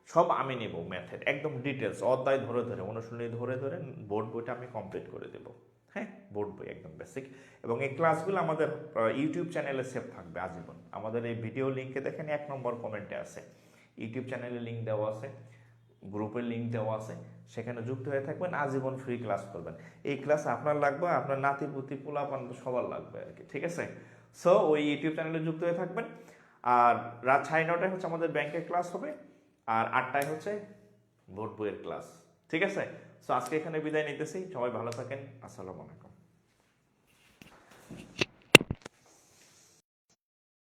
সব আমি নেব, ম্যাথের একদম ডিটেলস, অধ্যায় ধরে ধরে, অনুশীলনী ধরে ধরে বোর্ড বইটা আমি কমপ্লিট করে দেব। হ্যাঁ, বোর্ড বই একদম বেসিক। এবং এই ক্লাসগুলো আমাদের ইউটিউব চ্যানেলে সেভ থাকবে আজীবন। আমাদের এই ভিডিও লিঙ্কে দেখেন 1 নম্বর কমেন্টে আছে, ইউটিউব চ্যানেলে লিঙ্ক দেওয়া আছে, গ্রুপের লিঙ্ক দেওয়া আছে, সেখানে যুক্ত হয়ে থাকবেন, আজীবন ফ্রি ক্লাস করবেন। এই ক্লাস আপনার লাগবে, আপনার নাতি পুতি পোলাপান সবার লাগবে আর কি, ঠিক আছে। সো ওই ইউটিউব চ্যানেলে যুক্ত হয়ে থাকবেন। আর রাত 9:30টায় হচ্ছে আমাদের ব্যাংকের ক্লাস হবে, আর 8টায় হচ্ছে বোর্ড বইয়ের ক্লাস, ঠিক আছে। সো আজকে এখানে বিদায় নিতেছি, সবাই ভালো থাকেন, আসসালামু আলাইকুম।